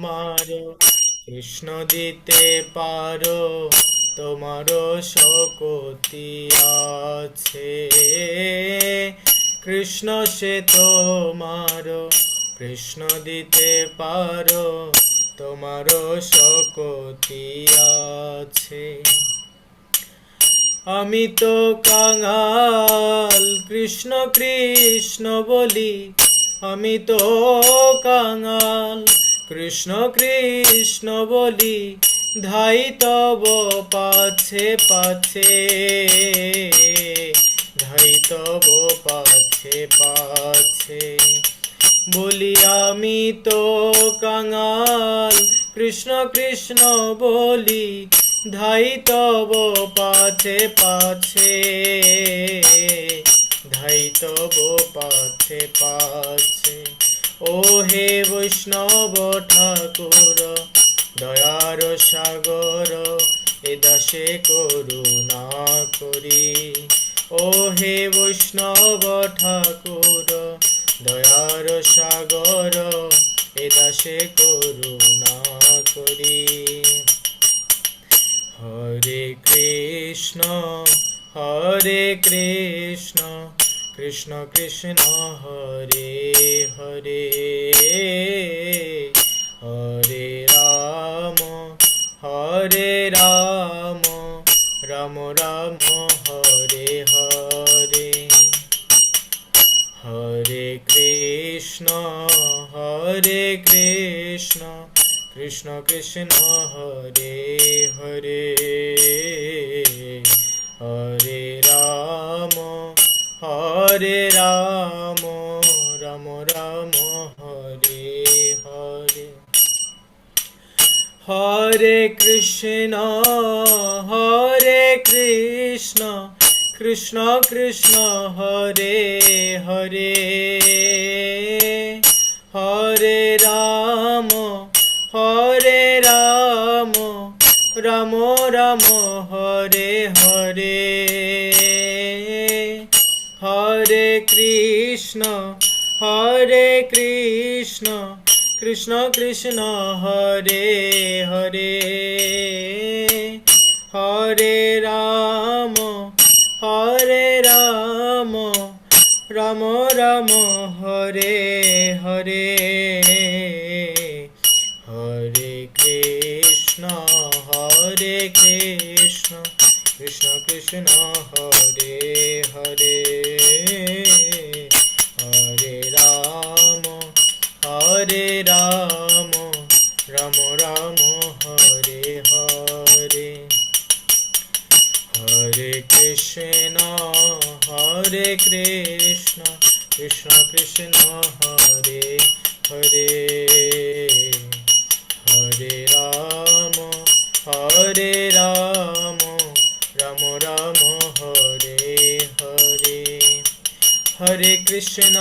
আমার কৃষ্ণ দিতে পারো তোমারও শক্তি আছে। কৃষ্ণ সে তোমারও কৃষ্ণ দিতে পারো তোমারও শক্তি আছে। আমি তো কাঙাল কৃষ্ণ কৃষ্ণ বলি, আমি তো কাঙাল কৃষ্ণ কৃষ্ণ বলি, ধাই তব পাছে পাছে, ধাই তব পাছে পাছে। বলি আমি তো কাঙাল কৃষ্ণ কৃষ্ণ বলি, ধাই তব পাছে পাছে, ধাই তব পাছে পাছে। ও হে বৈষ্ণব ঠাকুর দয়ার সাগর, এ দাসে করুণা করি। ও হে বৈষ্ণব ঠাকুর দয়ার সাগর, এ দাসে করুণা করি। হরে কৃষ্ণ কৃষ্ণ কৃষ্ণ হরে হরে, হরে রাম রাম রাম হরে হরে। হরে কৃষ্ণ কৃষ্ণ কৃষ্ণ হরে হরে, হরে রাম রাম রাম হরে হরে। হরে কৃষ্ণ কৃষ্ণ কৃষ্ণ হরে হরে, হরে রাম রাম রাম হরে হরে। হরে কৃষ্ণ কৃষ্ণ কৃষ্ণ হরে হরে, হরে রাম রাম রাম হরে হরে। হরে কৃষ্ণ কৃষ্ণ কৃষ্ণ হরে হরে, হরে রাম রাম রাম হরে হরে। হরে কৃষ্ণ কৃষ্ণ কৃষ্ণ হরে হরে, হরে রাম রাম রাম হরে হরে। হরে কৃষ্ণ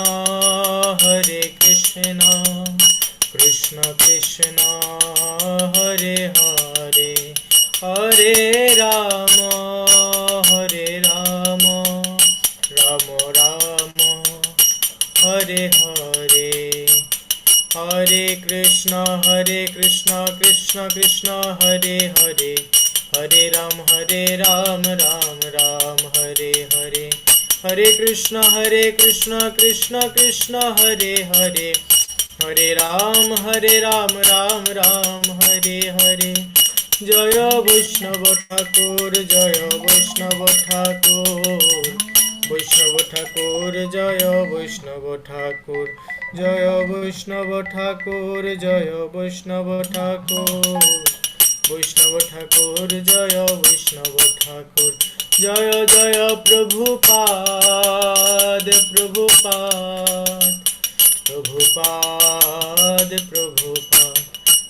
কৃষ্ণ কৃষ্ণ হরে হরে, হরে রাম রাম রাম হরে হরে। হরে কৃষ্ণ কৃষ্ণ কৃষ্ণ হরে হরে, হরে রাম রাম রাম হরে হরে। হরে কৃষ্ণ কৃষ্ণ কৃষ্ণ হরে হরে, হরে রাম রাম রাম হরে হরে। জয় বৈষ্ণব ঠাকুর জয় বৈষ্ণব ঠাকুর, বৈষ্ণব ঠাকুর জয় বৈষ্ণব ঠাকুর, জয় বৈষ্ণব ঠাকুর জয় বৈষ্ণব ঠাকুর, বৈষ্ণব ঠাকুর জয় বৈষ্ণব ঠাকুর। জয় জয় প্রভুপাদ প্রভুপাদ প্রভুপাদ।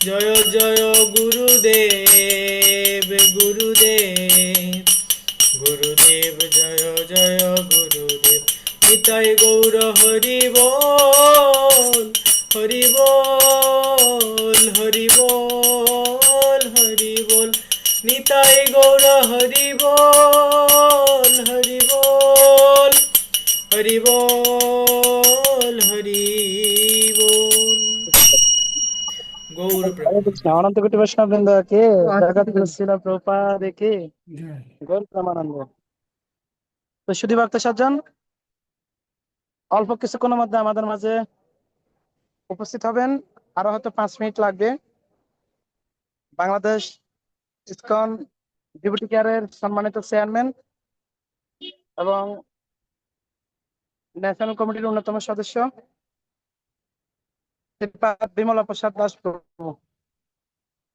জয় জয় গুরুদেব গুরুদেব জয় জয় গুরুদেব। নিতাই গৌর হরি বল হরি বল হরি বল হরি বল। নিতাই গৌর হরি বল হরি বল হরি বল হরি বল। গৌর হরে প্রেমানন্দ। কৃষ্ণ। অনন্ত কোটি বৈষ্ণব বৃন্দ কে জগৎ গুরু শিল প্রভুপাদ কে গৌর প্রেমানন্দ। তো শুধু ভক্ত সজ্জন, অল্প কিছুক্ষণের মধ্যে আমাদের মাঝে উপস্থিত হবেন। আরো হয়তো 5 মিনিট লাগবে। বাংলাদেশ ইসকন ডেপুটি কেয়ারের সম্মানিত চেয়ারম্যান এবং ন্যাশনাল কমিটির অন্যতম সদস্য শ্রীপাদ বিমলা প্রসাদ দাস প্রভু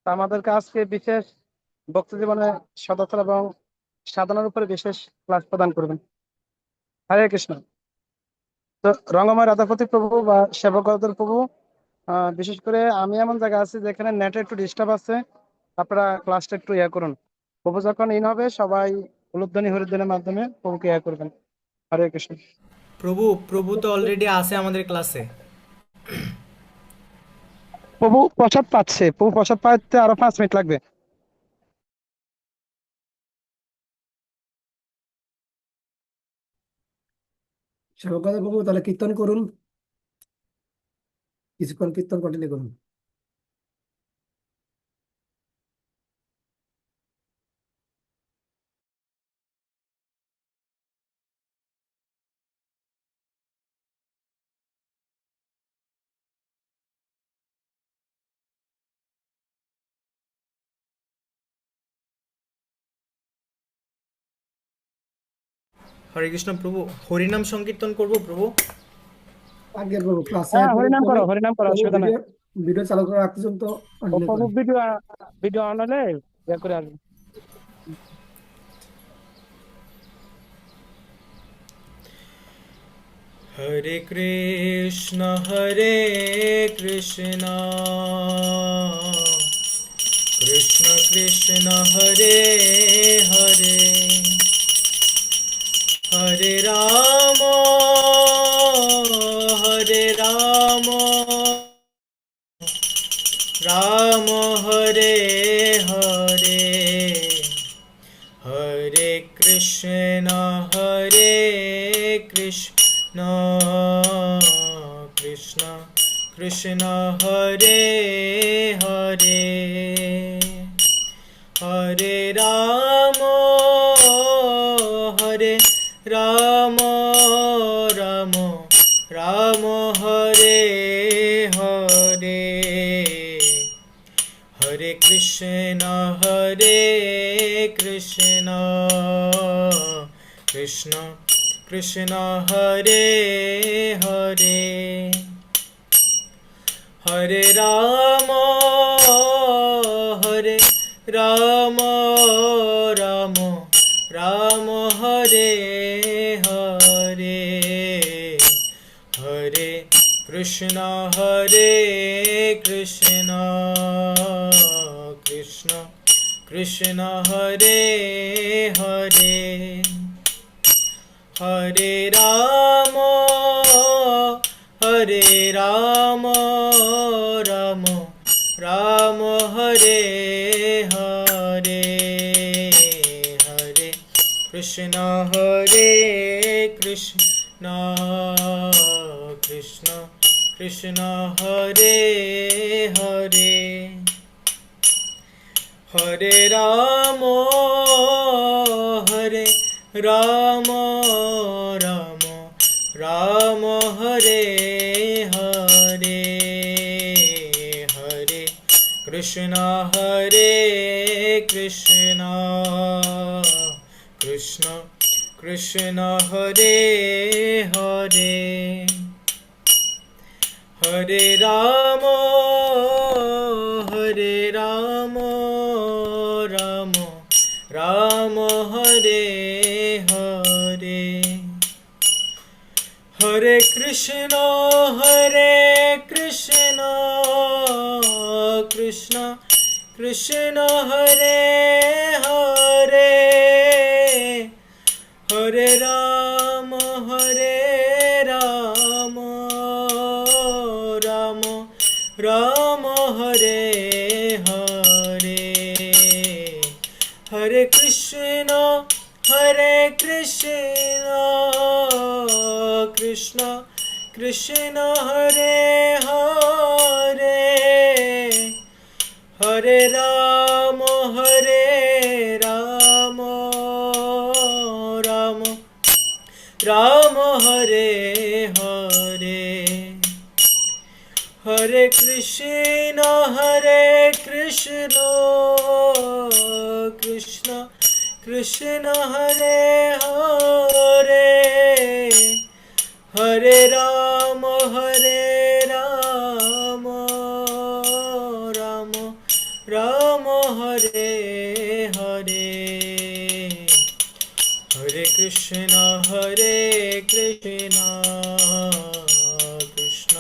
তা আমাদেরকে আজকে বিশেষ ভক্তি জীবনে সদাচার এবং সাধনার উপরে বিশেষ ক্লাস প্রদান করবেন। হরে কৃষ্ণ। তো রঙ্গময় রাধাপতি প্রভু বা সেবকদের প্রভু, বিশেষ করে আমি এমন জায়গা আছি যেখানে নেটে একটু ডিস্টার্ব আছে, আপনারা ক্লাসটা একটু করুন। প্রভু যখন ইন হবে সবাই উলুধ্বনি হরিধ্বনির মাধ্যমে প্রভুকে করবেন। হরে কৃষ্ণ। প্রভু, প্রভু তো অলরেডি আছে আমাদের ক্লাসে। প্রভু প্রসাদ পাচ্ছে, প্রভু প্রসাদ পাইতে আরো 5 মিনিট লাগবে। সেবকাদের প্রভু তাহলে কীর্তন করুন, কিছুক্ষণ কীর্তন কন্টিনিউ করুন। হরে কৃষ্ণ প্রভু, হরিনাম সংকীর্তন করব প্রভু। আগের প্রভু ক্লাসে হ্যাঁ, প্রভু হরিনাম করো, প্রভু হরিনাম করো, প্রভু অসুবিধা নাই। ভিডিও ভিডিও চালু করে রাখতেছেন, তো ও কন্টিনিউ প্রভু করেন। ভিডিও ভিডিও অন হলে করে আসবে। হরে কৃষ্ণ হরে কৃষ্ণ, কৃষ্ণ কৃষ্ণ হরে হরে, হরে রাম হরে রাম, রাম হরে হরে, হরে কৃষ্ণ কৃষ্ণ কৃষ্ণ হরে হরে, হরে রাম রাম রাম হরে হরে, হরে কৃষ্ণ কৃষ্ণ কৃষ্ণ হরে হরে, হরে রাম রাম রাম হরে হরে, হরে কৃষ্ণ কৃষ্ণ কৃষ্ণ হরে হরে, হরে রাম রাম রাম হরে হরে, হরে কৃষ্ণ কৃষ্ণ কৃষ্ণ হরে হরে, হরে রাম রাম রাম হরে হরে, হরে কৃষ্ণ কৃষ্ণ কৃষ্ণ হরে হরে, হরে রাম রাম রাম হরে হরে, হরে কৃষ্ণ কৃষ্ণ কৃষ্ণ হরে হরে, হরে রাম রাম রাম হরে হরে, হরে কৃষ্ণ কৃষ্ণ কৃষ্ণ হরে হরে, হরে রাম রাম রাম হরে হরে, হরে কৃষ্ণ কৃষ্ণ কৃষ্ণ হরে হরে, হরে রাম রাম রাম হরে হরে, হরে কৃষ্ণ কৃষ্ণ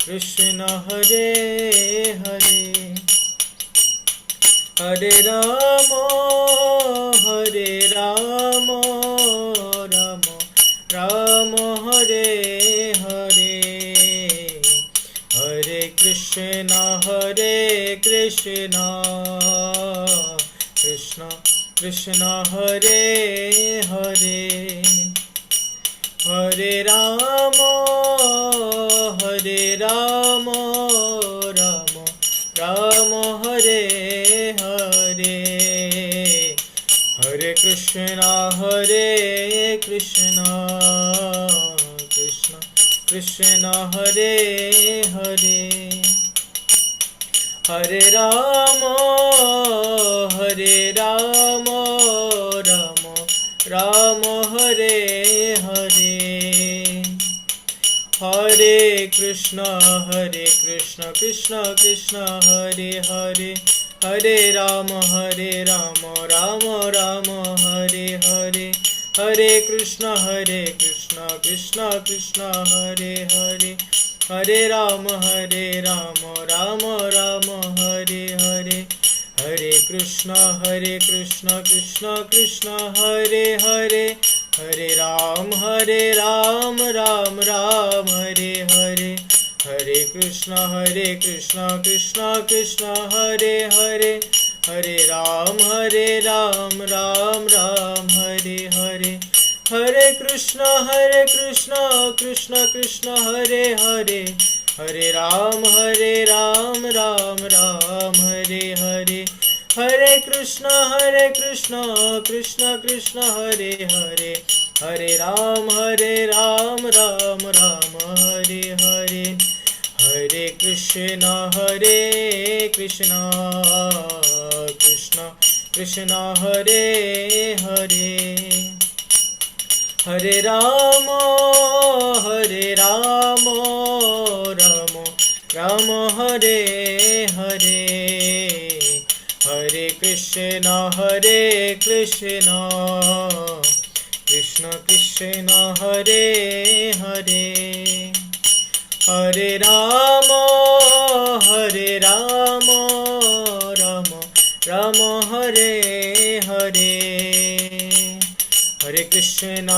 কৃষ্ণ হরে হরে, হরে রাম রাম হরে হরে, হরে কৃষ্ণ কৃষ্ণ কৃষ্ণ হরে হরে, হরে রাম রাম হরে হরে, হরে কৃষ্ণ কৃষ্ণ কৃষ্ণ হরে হরে, হরে রাম রাম হরে হরে, হরে কৃষ্ণ কৃষ্ণ কৃষ্ণ হরে হরে, হরে রাম রাম রাম হরে হরে, হরে কৃষ্ণ কৃষ্ণ কৃষ্ণ হরে হরে, হরে রাম রাম রাম হরে হরে, হরে কৃষ্ণ কৃষ্ণ কৃষ্ণ হরে হরে, হরে রাম রাম রাম হরে হরে, হরে কৃষ্ণ কৃষ্ণ কৃষ্ণ হরে হরে, হরে রাম রাম রাম হরে হরে, হরে কৃষ্ণ কৃষ্ণ কৃষ্ণ হরে হরে, হরে রাম রাম রাম হরে হরে, হরে কৃষ্ণ কৃষ্ণ কৃষ্ণ হরে হরে, হরে রাম রাম রাম হরে হরে, হরে কৃষ্ণ কৃষ্ণ কৃষ্ণ হরে হরে, হরে রাম রাম রাম হরে হরে, হরে কৃষ্ণ কৃষ্ণ কৃষ্ণ হরে হরে, হরে রাম রাম রাম হরে হরে, হরে কৃষ্ণ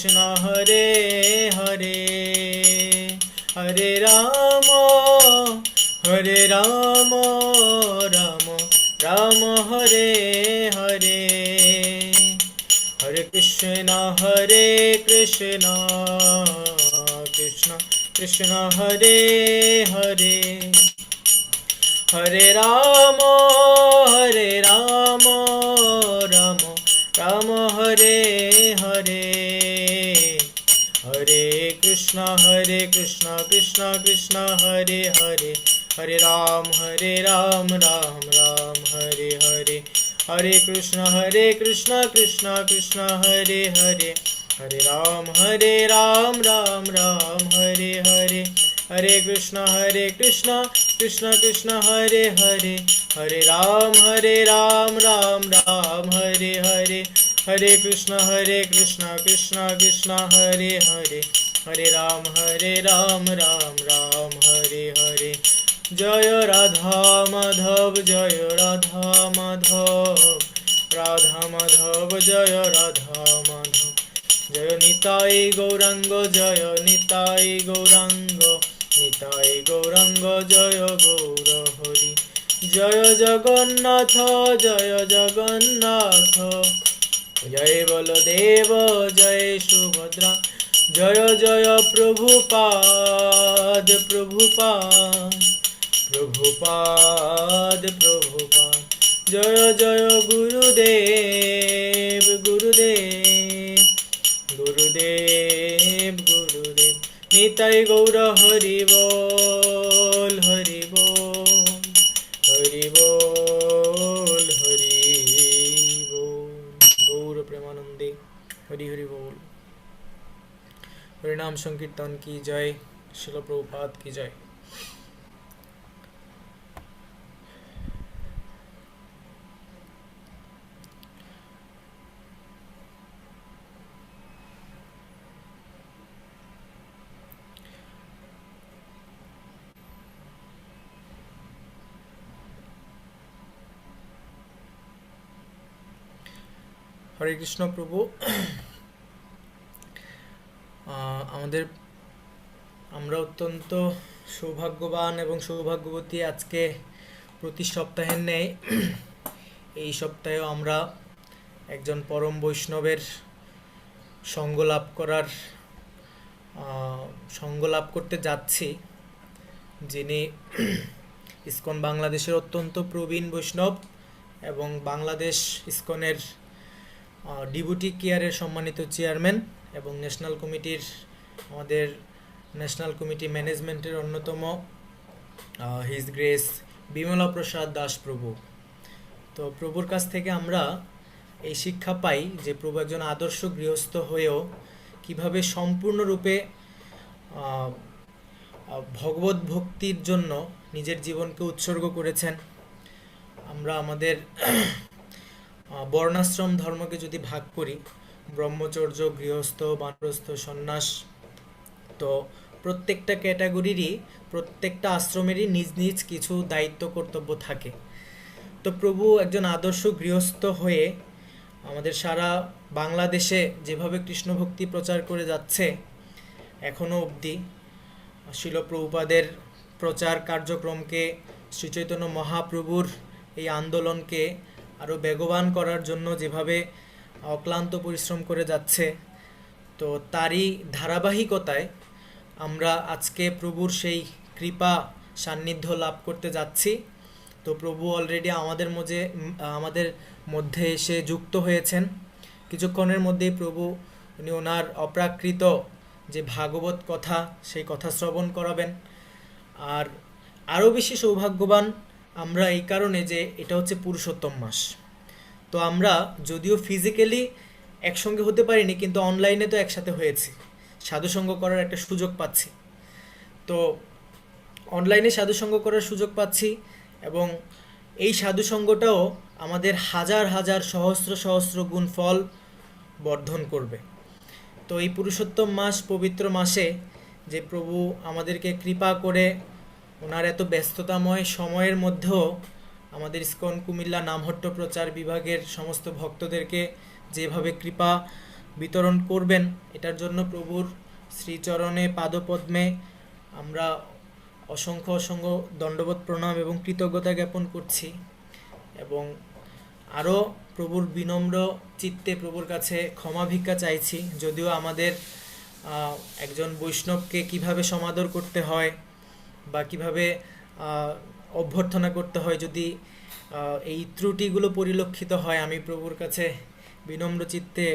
কৃষ্ণ কৃষ্ণ হরে হরে, হরে রাম রাম রাম হরে হরে, হরে কৃষ্ণ কৃষ্ণ কৃষ্ণ হরে হরে, হরে রাম রাম রাম হরে হরে, হরে কৃষ্ণ কৃষ্ণ কৃষ্ণ হরে হরে, হরে রাম রাম রাম হরে হরে, হরে কৃষ্ণ কৃষ্ণ কৃষ্ণ হরে হরে, হরে রাম রাম রাম হরে হরে, হরে কৃষ্ণ কৃষ্ণ কৃষ্ণ হরে হরে, হরে রাম রাম রাম হরে হরে, হরে কৃষ্ণ কৃষ্ণ কৃষ্ণ হরে হরে, হরে রাম রাম রাম হরে হরে, জয় রাধা মাধব জয় রাধা মাধব, রাধা মাধব জয় রাধা মাধব, জয় নিতাই গৌরাঙ্গ জয় নিতাই গৌরাঙ্গ, নিতাই গৌরাঙ্গ জয় গৌর হরি, জয় জগন্নাথ জয় জগন্নাথ, জয় বলদেব জয় সুভদ্রা, জয় জয় প্রভুপাদ প্রভুপাদ প্রভুপাদ প্রভুপাদ। জয় জয় গুরুদেব গুরুদেব গুরুদেব গুরুদেব। নিতাই গৌর হরি বল হরি বল হরি বল হরি বল। গৌর প্রেমানন্দে হরি হরি বল। হরিনাম সংকীর্তন কি জয়, শিল প্রভুপাদ কি জয়। হরে কৃষ্ণ প্রভু। আমরা অত্যন্ত সৌভাগ্যবান এবং সৌভাগ্যবতী। আজকে প্রতি সপ্তাহের ন্যায় এই সপ্তাহেও আমরা একজন পরম বৈষ্ণবের সঙ্গ লাভ করতে যাচ্ছি, যিনি ইসকন বাংলাদেশের অত্যন্ত প্রবীণ বৈষ্ণব এবং বাংলাদেশ ইসকনের ডিপুটি কেয়ারের সম্মানিত চেয়ারম্যান এবং আমাদের ন্যাশনাল কমিটি ম্যানেজমেন্টের অন্যতম হিজ গ্রেস বিমলা প্রসাদ দাস প্রভু। তো প্রভুর কাছ থেকে আমরা এই শিক্ষা পাই যে প্রভু একজন আদর্শ গৃহস্থ হয়েও কিভাবে সম্পূর্ণরূপে ভগবত ভক্তির জন্য নিজের জীবনকে উৎসর্গ করেছেন। আমরা আমাদের বর্ণাশ্রম ধর্মকে যদি ভাগ করি, ব্রহ্মচর্য, গৃহস্থ, বানপ্রস্থ, সন্ন্যাস, তো প্রত্যেকটা ক্যাটাগরিরই প্রত্যেকটা আশ্রমেরই নিজ নিজ কিছু দায়িত্ব কর্তব্য থাকে। তো প্রভু একজন আদর্শ গৃহস্থ হয়ে আমাদের সারা বাংলাদেশে যেভাবে কৃষ্ণ ভক্তি প্রচার করে যাচ্ছে এখনো অবধি, শিল প্রভুপাদের প্রচার কার্যক্রমকে, শ্রীচৈতন্য মহাপ্রভুর এই আন্দোলনকে আরও বেগবান করার জন্য যেভাবে অক্লান্ত পরিশ্রম করে যাচ্ছে, তো তারই ধারাবাহিকতায় আমরা আজকে প্রভুর সেই কৃপা সান্নিধ্য লাভ করতে যাচ্ছি। তো প্রভু অলরেডি আমাদের মধ্যে এসে যুক্ত হয়েছেন। কিছুক্ষণের মধ্যেই প্রভু উনি ওনার অপ্রাকৃত যে ভাগবত কথা, সেই কথা শ্রবণ করাবেন। আর আরও বেশি সৌভাগ্যবান আমরা এই কারণে যে এটা হচ্ছে পুরুষোত্তম মাস। তো আমরা যদিও ফিজিক্যালি একসঙ্গে হতে পারিনি, কিন্তু অনলাইনে তো একসাথে হয়েছি, সাধুসঙ্গ করার একটা সুযোগ পাচ্ছি। তো অনলাইনে সাধুসঙ্গ করার সুযোগ পাচ্ছি এবং এই সাধুসঙ্গটাও আমাদের হাজার হাজার সহস্র সহস্র গুণ ফল বর্ধন করবে। তো এই পুরুষোত্তম মাস, পবিত্র মাসে যে প্রভু আমাদেরকে কৃপা করে ওনার এত ব্যস্ততাময় সময়ের মধ্যেও আমাদের ইসকন কুমিল্লা নামহট্ট প্রচার বিভাগের সমস্ত ভক্তদেরকে যেভাবে কৃপা বিতরণ করবেন, এটার জন্য প্রভুর শ্রীচরণে পাদপদ্মে আমরা অসংখ্য অসংখ্য দণ্ডবোধ প্রণাম এবং কৃতজ্ঞতা জ্ঞাপন করছি। এবং আরও প্রভুর বিনম্র চিত্তে প্রভুর কাছে ক্ষমা ভিক্ষা চাইছি। যদিও আমাদের একজন বৈষ্ণবকে কিভাবে সমাদর করতে হয় বা কিভাবে অভ্যর্থনা করতে হয়, যদি এই ত্রুটিগুলো পরিলক্ষিত হয়, আমি প্রভুর কাছে বিনম্র চিত্তে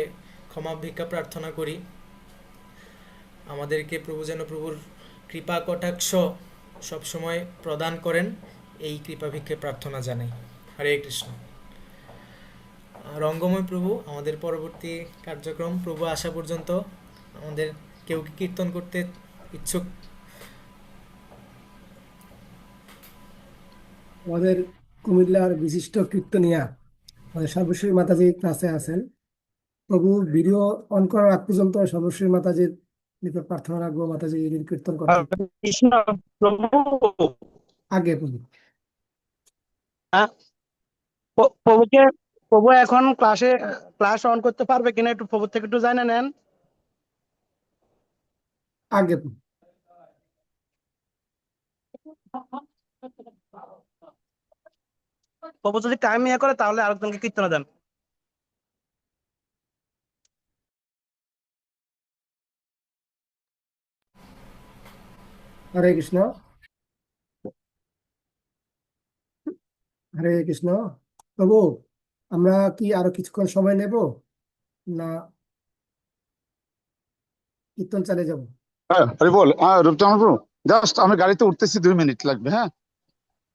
ক্ষমা ভিক্ষা প্রার্থনা করি। আমাদেরকে প্রভু যেন প্রভুর কৃপা কটাক্ষ সবসময় প্রদান করেন, এই কৃপা ভিক্ষে প্রার্থনা জানাই। হরে কৃষ্ণ। রঙ্গময় প্রভু, আমাদের পরবর্তী কার্যক্রম, প্রভু আসা পর্যন্ত আমাদের কেউ কি কীর্তন করতে ইচ্ছুক? আমাদের কুমিল্লার বিশিষ্ট কীর্তনিয়া আমাদের সর্বশ্রী মাতাজি ক্লাসে আছেন। প্রভু ভিডিও অন করার আগ পর্যন্ত সর্বশ্রী মাতাজির নিকট প্রার্থনা রাখবো, মাতাজি এদিন কীর্তন করতে কৃষ্ণ প্রভু। আগে প্রভু। প্রভুকে প্রভু এখন ক্লাস অন করতে পারবে কিনা একটু প্রভু থেকে একটু জানে নেন। আগে প্রভু। প্রভু যদি টাইম ইয়ে করে তাহলে আরেকজনকে কীর্তন দেন। হরে কৃষ্ণ। হরে কৃষ্ণ। প্রভু, আমরা কি আরো কিছুক্ষণ সময় নেব, না কীর্তন চালিয়ে যাব? হ্যাঁ, হরি বল। হ্যাঁ, রূপচন্দ্র প্রভু, জাস্ট আমি গাড়িতে উঠতেছি, 2 মিনিট লাগবে। হ্যাঁ,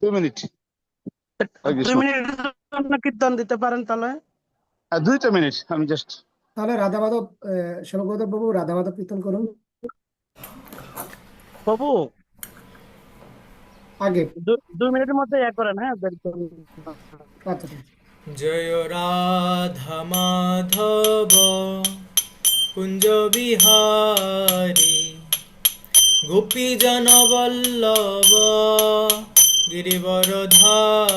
2 মিনিট। হরে দুই কৃষ্ণ। মিনিটের জন্য কীর্তন দিতে পারেন তাহলে। হ্যাঁ, 2টা মিনিট আমি জাস্ট। তাহলে রাধা মাধব, স্বর্গদেব প্রভু রাধা মাধব কীর্তন করুন প্রভু, আগে। 2 মিনিটের মধ্যে করেন, হ্যাঁ, দেরি করবেন না। আচ্ছা ঠিক আছে। জয় রাধা মাধব কুঞ্জ বিহারী গোপীজন বল্লভ গিরিবরধারী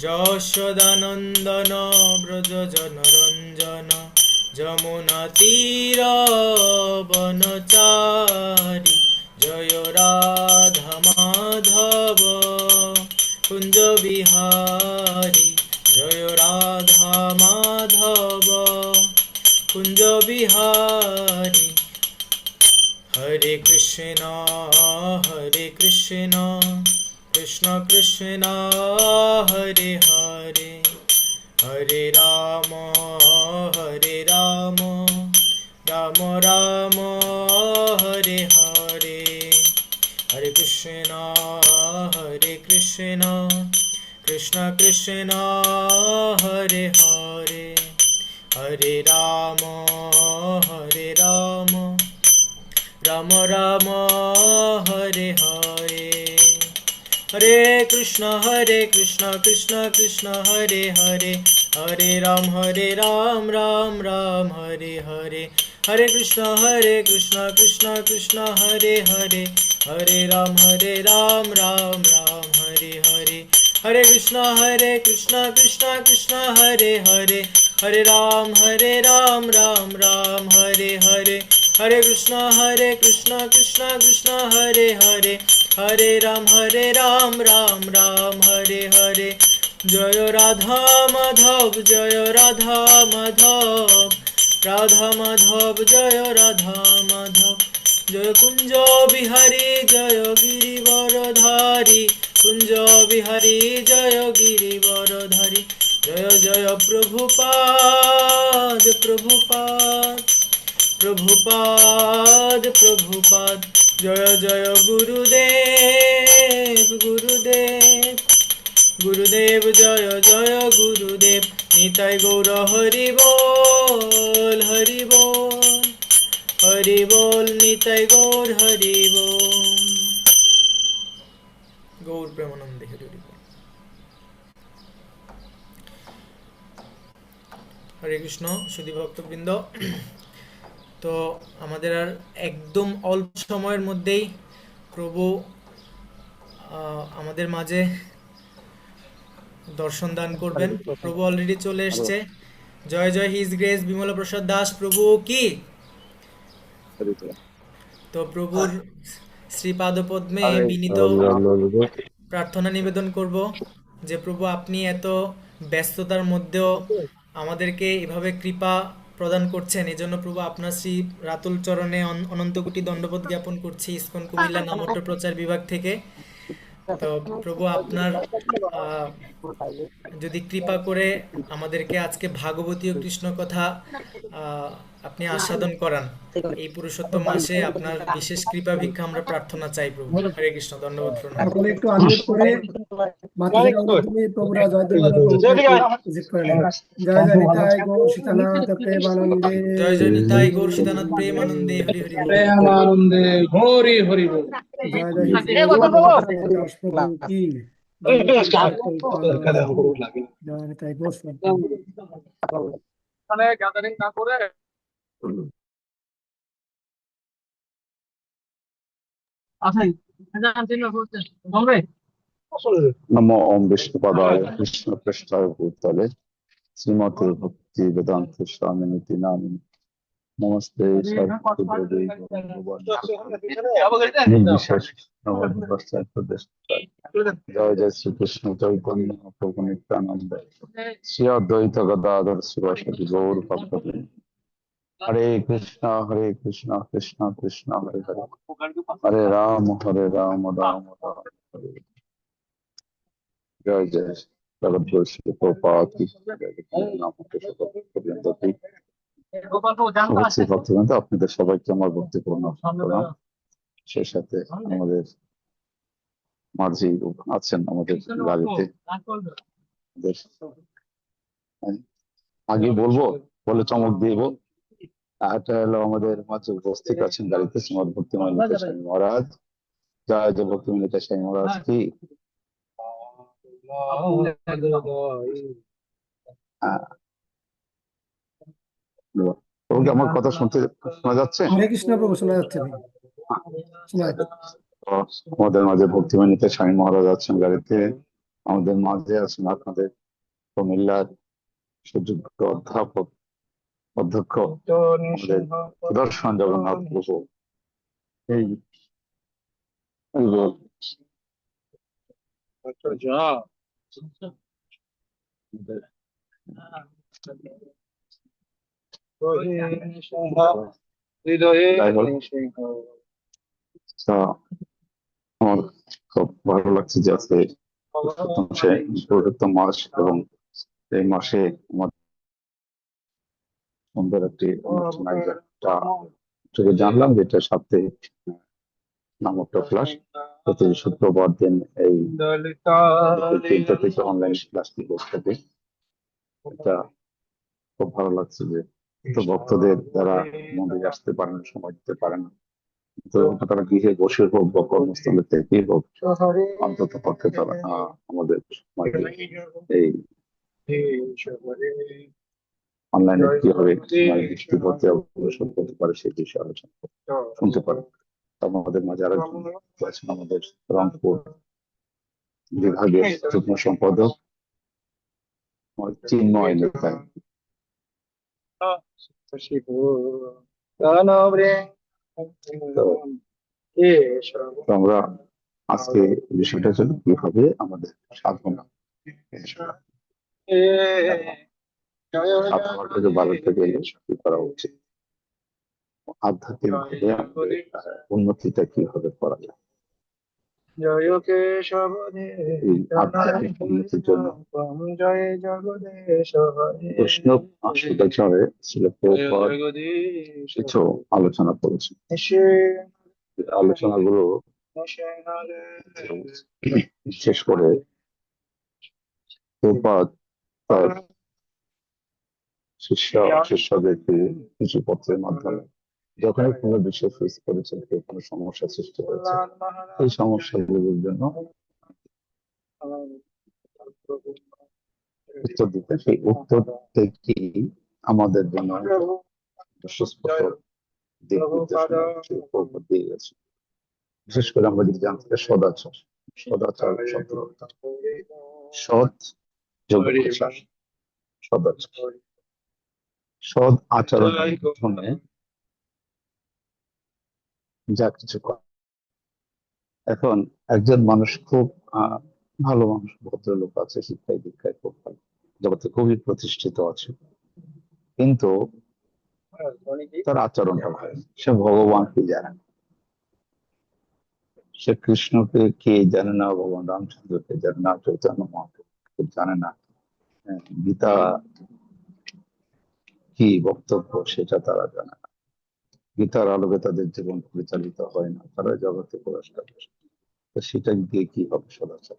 যশোদানন্দন ব্রজ জনরঞ্জন যমুনা তীর বনচারী জয় রাধা মাধব কুঞ্জ বিহারী জয় রাধা মাধব কুঞ্জ বিহারী হরে কৃষ্ণ কৃষ্ণ কৃষ্ণ হরে হরে হরে রাম রাম রাম হরে হরে হরে কৃষ্ণ কৃষ্ণ কৃষ্ণ হরে হরে হরে রাম রাম রাম হরে হরে হরে কৃষ্ণ কৃষ্ণ কৃষ্ণ হরে হরে হরে রাম রাম রাম হরে হরে হরে কৃষ্ণ কৃষ্ণ কৃষ্ণ হরে হরে হরে রাম রাম রাম হরে হরে হরে কৃষ্ণ কৃষ্ণ কৃষ্ণ হরে হরে হরে রাম রাম রাম হরে হরে হরে কৃষ্ণ কৃষ্ণ কৃষ্ণ হরে হরে হরে রাম রাম রাম হরে হরে জয় রাধা মাধব রাধা মাধব জয় রাধা মাধব জয় কুঞ্জ বিহারী জয় গিরিবরধারী কুঞ্জ বিহারী জয় গিরিবরধারী জয় জয় প্রভুপাদ জয় জয় গুরুদেব জয় জয় গুরুদেব নিতাই গৌর হরি বল নিতাই গৌর হরি বল। গৌর প্রেমানন্দে হরি বল। হরে কৃষ্ণ সুধী ভক্তবৃন্দ, তো আমাদের আর একদম অল্প সময়ের মধ্যেই প্রভু আমাদের মাঝে দর্শন দান করবেন। প্রভু অলরেডি চলে এসছে। জয় জয় হিজ গ্রেস বিমলা প্রসাদ দাস প্রভু কি। তো প্রভুর শ্রীপাদ পদ্মে বিনীত প্রার্থনা নিবেদন করব যে প্রভু আপনি এত ব্যস্ততার মধ্যেও আমাদেরকে এভাবে কৃপা প্রদান করছেন, এজন্য প্রভু আপনার শ্রী রাতুল চরণে অনন্ত কোটি দণ্ডবোধ জ্ঞাপন করছি ইসকন কুমিল্লা নামোট্ট প্রচার বিভাগ থেকে। তো প্রভু আপনার যদি কৃপা করে আমাদেরকে আজকে ভাগবতী ও কৃষ্ণ কথা আপনি আস্বাদন করান, এই পুরুষোত্তম মাসে আপনার বিশেষ কৃপা ভিক্ষা আমরা প্রার্থনা চাই প্রভু। হরে কৃষ্ণ, ধন্যবাদ, প্রণাম। সকলে একটু আনমিউট করে মাতাজির অঙ্গভূমি প্রভুরা জয়দেব বলে প্রভুকে একটু ভিজিট করে নেন। জয় জয় নিতাই গৌর সীতানাথ প্রেমানন্দে। জয় জয় নিতাই গৌর সীতানাথ প্রেমানন্দে। হরি হরি বল। প্রেমানন্দে হরি হরি বল। জয় জয় হিজ গ্রেস দাস প্রভু কি। জয় নিতাই গৌর সীতানাথ। মানে গ্যাদারিং না করে আছেন নমো ওম বিষ্ণুপদায় কৃষ্ণ পৃষ্ঠায় ভূতলে শ্রীমতে ভক্তি বেদান্ত স্বামিনীতি নামিনী নমস্তে সরস্বতী নির্বিশেষ জয় জয় শ্রীকৃষ্ণ চৈতন্য প্রভু নিত্যানন্দ শ্রী অদ্বৈত গদাধর শিবাসাদি গৌর ভক্তবৃন্দ। হরে কৃষ্ণ কৃষ্ণ কৃষ্ণ হরে হরে হরে রাম রাম রাম হরে। জয় জয় জগৎগুরু শ্রী প্রভুপাদ কি পর্যন্ত শুভেচ্ছা ভক্তবৃন্দ, আপনাদের সবাইকে আমার ভক্তিপূর্ণ প্রণাম। সেই সাথে আমাদের মাঝি আছেন আমাদের গাড়িতে। আগে বলবো, বলে চমক দিব। এটা হলো আমাদের মাঝে উপস্থিত আছেন গাড়িতে শ্রীমদ ভক্তিময় নিতাই স্বামী মহারাজ। জয় জয় ভক্তিময় নিতাই স্বামী মহারাজ কি। আহ, প্রভু কি আমার কথা শোনা যাচ্ছে? হরে কৃষ্ণ প্রভু, শোনা যাচ্ছে ভাই, শোনা যাচ্ছে। তো আমাদের মাঝে ভক্তিময় নিতাই স্বামী মহারাজ আছেন গাড়িতে। আমাদের মাঝে আছেন আপনাদের কুমিল্লার সুযোগ্য অধ্যক্ষ আমাদের সুদর্শন জগন্নাথ প্রভু। এই এই যে যাই হোক, তা আমার খুব ভালো লাগছে যে আজকে পুরুষোত্তম মাস, এবং এই মাসে আমাদের সুন্দর একটি অনুষ্ঠান একটা থেকে জানলাম যেটা সাপ্তাহিক নামক ক্লাস প্রতি শুক্রবার দিন এই 3টা থেকে অনলাইন ক্লাসটি বসে থাকে। এটা খুব ভালো লাগছে যে তো ভক্তদের যারা মন্দিরে আসতে পারেন, সময় দিতে পারেন, তো তারা গৃহে বসে হোক বা কর্মস্থলে থেকেই হোক, অন্তত পক্ষে তারা আমাদের সমাজে এই অনলাইনে কিভাবে দৃষ্টি করতে অগ্রসর করতে পারে সেই বিষয়ে আলোচনা শুনতে পারে। আমাদের মাঝে আরেকজন আছেন আমাদের রংপুর বিভাগের যুগ্ম সম্পাদক চিন্ময় নিতাই। তো আমরা আজকে বিষয়টা ছিল কিভাবে আমাদের সাধনা 7 থেকে 12 থেকে শুরু করা উচিত, আধ্যাত্মিক ভাবে আমাদের উন্নতিটা কিভাবে করা যায়। এই আধ্যাত্মিক উন্নতির জন্য বৈষ্ণব শিক্ষাচারে ছিল প্রভুপাদ কিছু আলোচনা করেছেন। আলোচনাগুলো বিশেষ করে প্রভুপাদ তার শিষ্যদেরকে কিছু পত্রের মাধ্যমে যখনই কোনো বিষয় ফেস করেছেন, কেউ কোনো সমস্যা সৃষ্টি করেছে, এই সমস্যাগুলোর জন্য উত্তর দিতে, সেই উত্তর থেকে আমাদের জন্য সুস্পষ্ট দিক নির্দেশনা দিয়ে গেছে। বিশেষ করে আমরা যদি জানতে চাই সদাচার, সদাচার শব্দ সৎ যোগ্য আচার, সদাচার, সৎ আচরণের মাধ্যমে যা কিছু করে। এখন একজন মানুষ খুব ভালো মানুষ, ভদ্রলোক আছে, শিক্ষায় দীক্ষায় খুব ভালো, জগতে খুবই প্রতিষ্ঠিত আছে, কিন্তু তার আচরণটা ভালো। সে ভগবানকে জানে না, সে কৃষ্ণকে কে জানে না, ভগবান রামচন্দ্রকে জানে না, চৈতন্য মহাপ্রভুকে জানে না, গীতা কি বক্তব্য সেটা তারা জানে না, গীতার আলোকে তাদের জীবন পরিচালিত হয় না, তারা জগতে পুরস্কার। তো সেটা দিয়ে কি হবে সদাচার?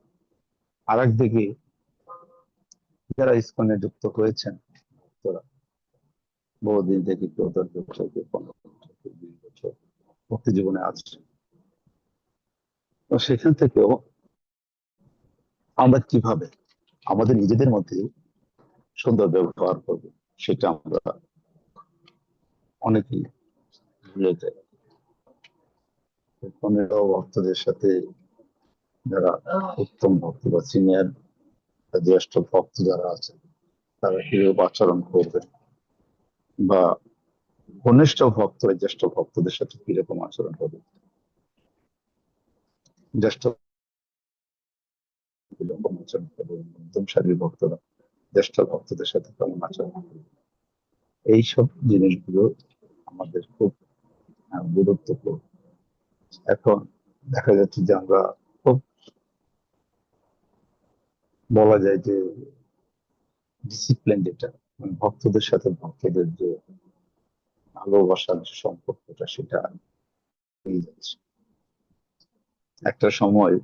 আর একদিকে যারা ইসকনে যুক্ত হয়েছেন, তোরা বহুদিন থেকে, কেউ 10 বছর, কেউ 15 বছর, কেউ 20 বছর ভক্তি জীবনে আছে, তো সেখান থেকেও আমরা কিভাবে আমাদের নিজেদের মধ্যে সুন্দর ব্যবহার করবো সেটা আমরা অনেকেই ভুলে যাই। ভক্তদের সাথে যারা উত্তম ভক্ত বা সিনিয়র জ্যেষ্ঠ ভক্ত যারা আছেন, তারা কিভাবে আচরণ করবে, বা ঘনিষ্ঠ ভক্ত জ্যেষ্ঠ ভক্তদের সাথে কিরকম আচরণ করবে, জ্যেষ্ঠ কিরকম আচরণ করবে, মধ্যম সারির ভক্তরা জ্যেষ্ঠ ভক্তদের সাথে কেমন আচরণ করবে, এইসব জিনিসগুলো আমাদের খুব গুরুত্বপূর্ণ। এখন দেখা যাচ্ছে যে আমরা খুব বলা যায় যে ডিসিপ্লিন যেটা, মানে ভক্তদের সাথে ভক্তদের যে ভালোবাসার যে সম্পর্কটা, সেটা হয়ে যাচ্ছে। একটা সময়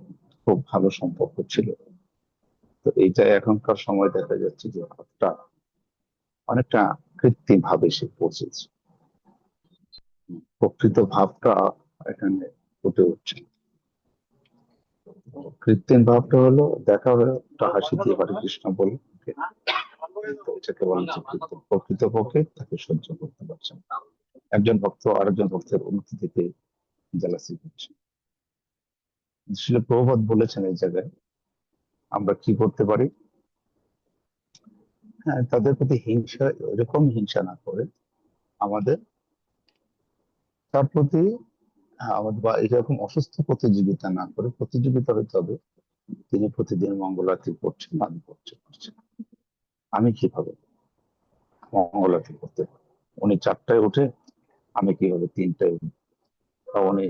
খুব ভালো সম্পর্ক ছিল, তো এইটা এখনকার সময় দেখা যাচ্ছে যে ভাবটা অনেকটা কৃত্রিম ভাবে এসে পৌঁছেছে। প্রকৃত ভাবটা এখানে ফুটে উঠছে না। কৃত্রিম ভাবটা হলো দেখা হলো একটা হাসি দিয়ে হরে কৃষ্ণ বলে, তো এটাকে বলা হচ্ছে কৃত্রিম। প্রকৃতপক্ষে তাকে সহ্য করতে পারছে না। একজন ভক্ত আরেকজন ভক্তের উন্নতি থেকে জেলাসি করছে। শ্রীল প্রভুপাদ বলেছেন এই জায়গায় আমরা কি করতে পারি, হ্যাঁ, তাদের প্রতি হিংসা, এরকম হিংসা না করে আমাদের তার প্রতি, হ্যাঁ, আমাদের বা এরকম অসুস্থ প্রতিযোগিতা না করে, প্রতিযোগিতা হতে হবে তিনি প্রতিদিন মঙ্গল আরতি করছেন, আমি করছেন, আমি কিভাবে মঙ্গল আরতি করতে পারি। উনি 4টায় উঠে, আমি কিভাবে 3টায় উঠি, বা উনি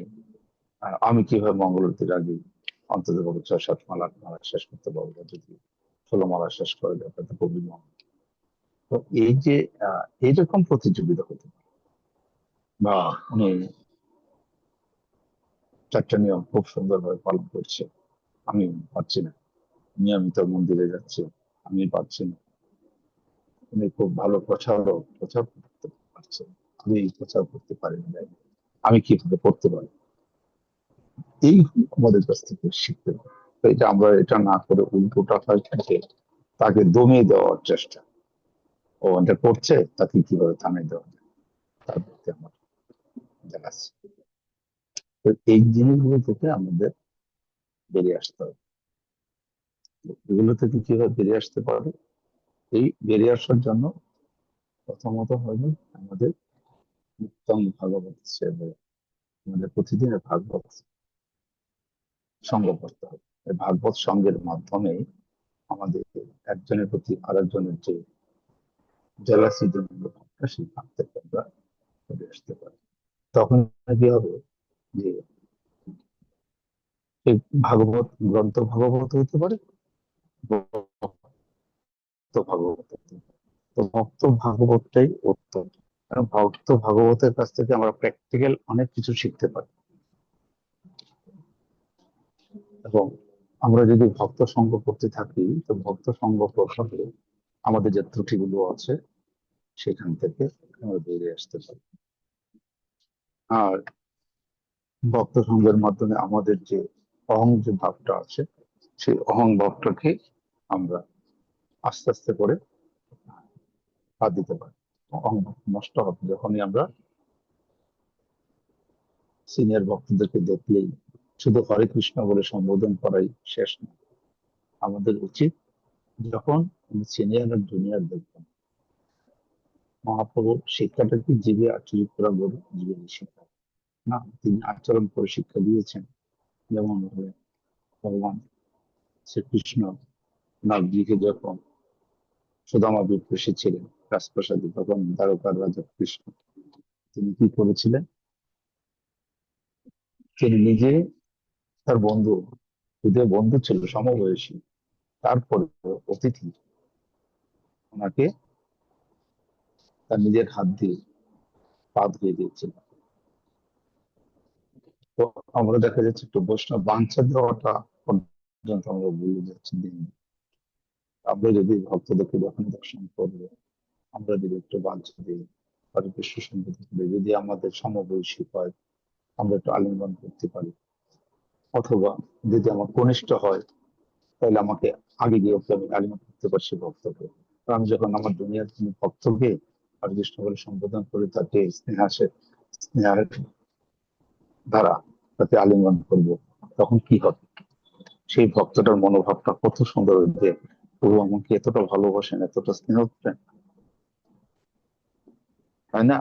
আমি কিভাবে মঙ্গল আরতির আগে অন্তত 6-7 মালা 8 মালা শেষ করতে পারবো, যদি 16 মালা শেষ করে দেয় তাতে কবি মঙ্গল। তো এই যে এইরকম প্রতিযোগিতা হতে পারে, বা উনি 4টা নিয়ম খুব সুন্দরভাবে পালন করছে, আমি পারছি না, নিয়মিত মন্দিরে যাচ্ছে, আমি পারছি না, উনি খুব ভালো প্রচার করতে পারছে, আমি এই প্রচার করতে পারি না, আমি কিভাবে করতে পারি। এই আমাদের কাছ থেকে শিখতে হবে। তো এটা আমরা এটা না করে উল্টোটা হয় থেকে তাকে দমিয়ে দেওয়ার চেষ্টা, ও এটা করছে তাকে কিভাবে থামিয়ে দেওয়া যায়, তার প্রতি আমার জানাচ্ছি। তো এই জিনিসগুলো থেকে আমাদের বেরিয়ে আসতে হবে। এগুলো থেকে কিভাবে বেরিয়ে আসতে পারবে, এই বেরিয়ে আসার জন্য প্রথমত হবে আমাদের উত্তম ভাগবত সেবা, আমাদের প্রতিদিনের ভাগবত সঙ্গ করতে হবে। এই ভাগবত সঙ্গের মাধ্যমে আমাদের একজনের প্রতি আরেকজনের যে জেলাসি জন্য ভাবটা, সেই ভাব থেকে আমরা ফিরে আসতে পারি। তখন কি হবে যে এই ভাগবত গ্রন্থ ভাগবত হতে পারে, ভক্ত ভাগবত হতে পারে। তো ভক্ত ভাগবতটাই উত্তম, কারণ ভক্ত ভাগবতের কাছ থেকে আমরা প্র্যাকটিক্যাল অনেক কিছু শিখতে পারি। এবং আমরা যদি ভক্ত সঙ্গ করতে থাকি, তো ভক্ত সঙ্গ প্রভাবে আমাদের যে ত্রুটিগুলো আছে সেখান থেকে আমরা বেরিয়ে আসতে পারি। আর ভক্ত সঙ্গের মাধ্যমে আমাদের যে অহং যে ভাবটা আছে, সেই অহং ভাবটাকে আমরা আস্তে আস্তে করে বাদ দিতে পারি। অহং ভাব নষ্ট হবে যখনই আমরা সিনিয়র ভক্তদেরকে দেখলেই শুধু হরে কৃষ্ণ বলে সম্বোধন করাই শেষ না। আমাদের উচিত যখন সিনিয়র আর জুনিয়র দেখবেন, মহাপ্রভু শিক্ষাটা কি জীবে আচরিত করা বলে জীবে শিক্ষা না, তিনি আচরণ করে শিক্ষা দিয়েছেন। যেমন ভাবে ভগবান শ্রীকৃষ্ণ নাগদিকে যখন সুদামা বিপ্রসী ছিলেন রাজপ্রাসাদে, তখন দ্বারকার রাজা কৃষ্ণ তিনি কি করেছিলেন, তিনি নিজে তার বন্ধু, যদিও বন্ধু ছিল সমবয়সী, তারপরে অতিথি ওনাকে তার নিজের হাত দিয়ে পা ধুয়ে দিয়েছিল। তো আমরা দেখা যাচ্ছে একটু বৈষ্ণব বাঞ্ছা দেওয়াটা পর্যন্ত আমরা ভুলে যাচ্ছি দিন দিন। আমরা যদি ভক্তদেরকে যখন দর্শন করবো, আমরা যদি একটু বাঞ্ছা দিই, হরে কৃষ্ণ সম্বোধন করে যদি আমাদের সমবয়সী হয়, আমরা একটু আলিঙ্গন করতে পারি, অথবা যদি আমার কনিষ্ঠ হয় তাহলে আমাকে আগে গিয়ে ওকে আমি আলিঙ্গন করতে পারছি ভক্তকে। তো আমি যখন আমার দুনিয়ার কোনো ভক্তকে হরে কৃষ্ণ বলে সম্বোধন করে তাকে স্নেহের দ্বারা তাকে আলিঙ্গন করবো, তখন কি হবে, সেই ভক্তটার মনোভাবটা কত সুন্দর হইবে, প্রভু আমাকে এতটা ভালোবাসেন, এতটা স্নেহ করেন, তাই না?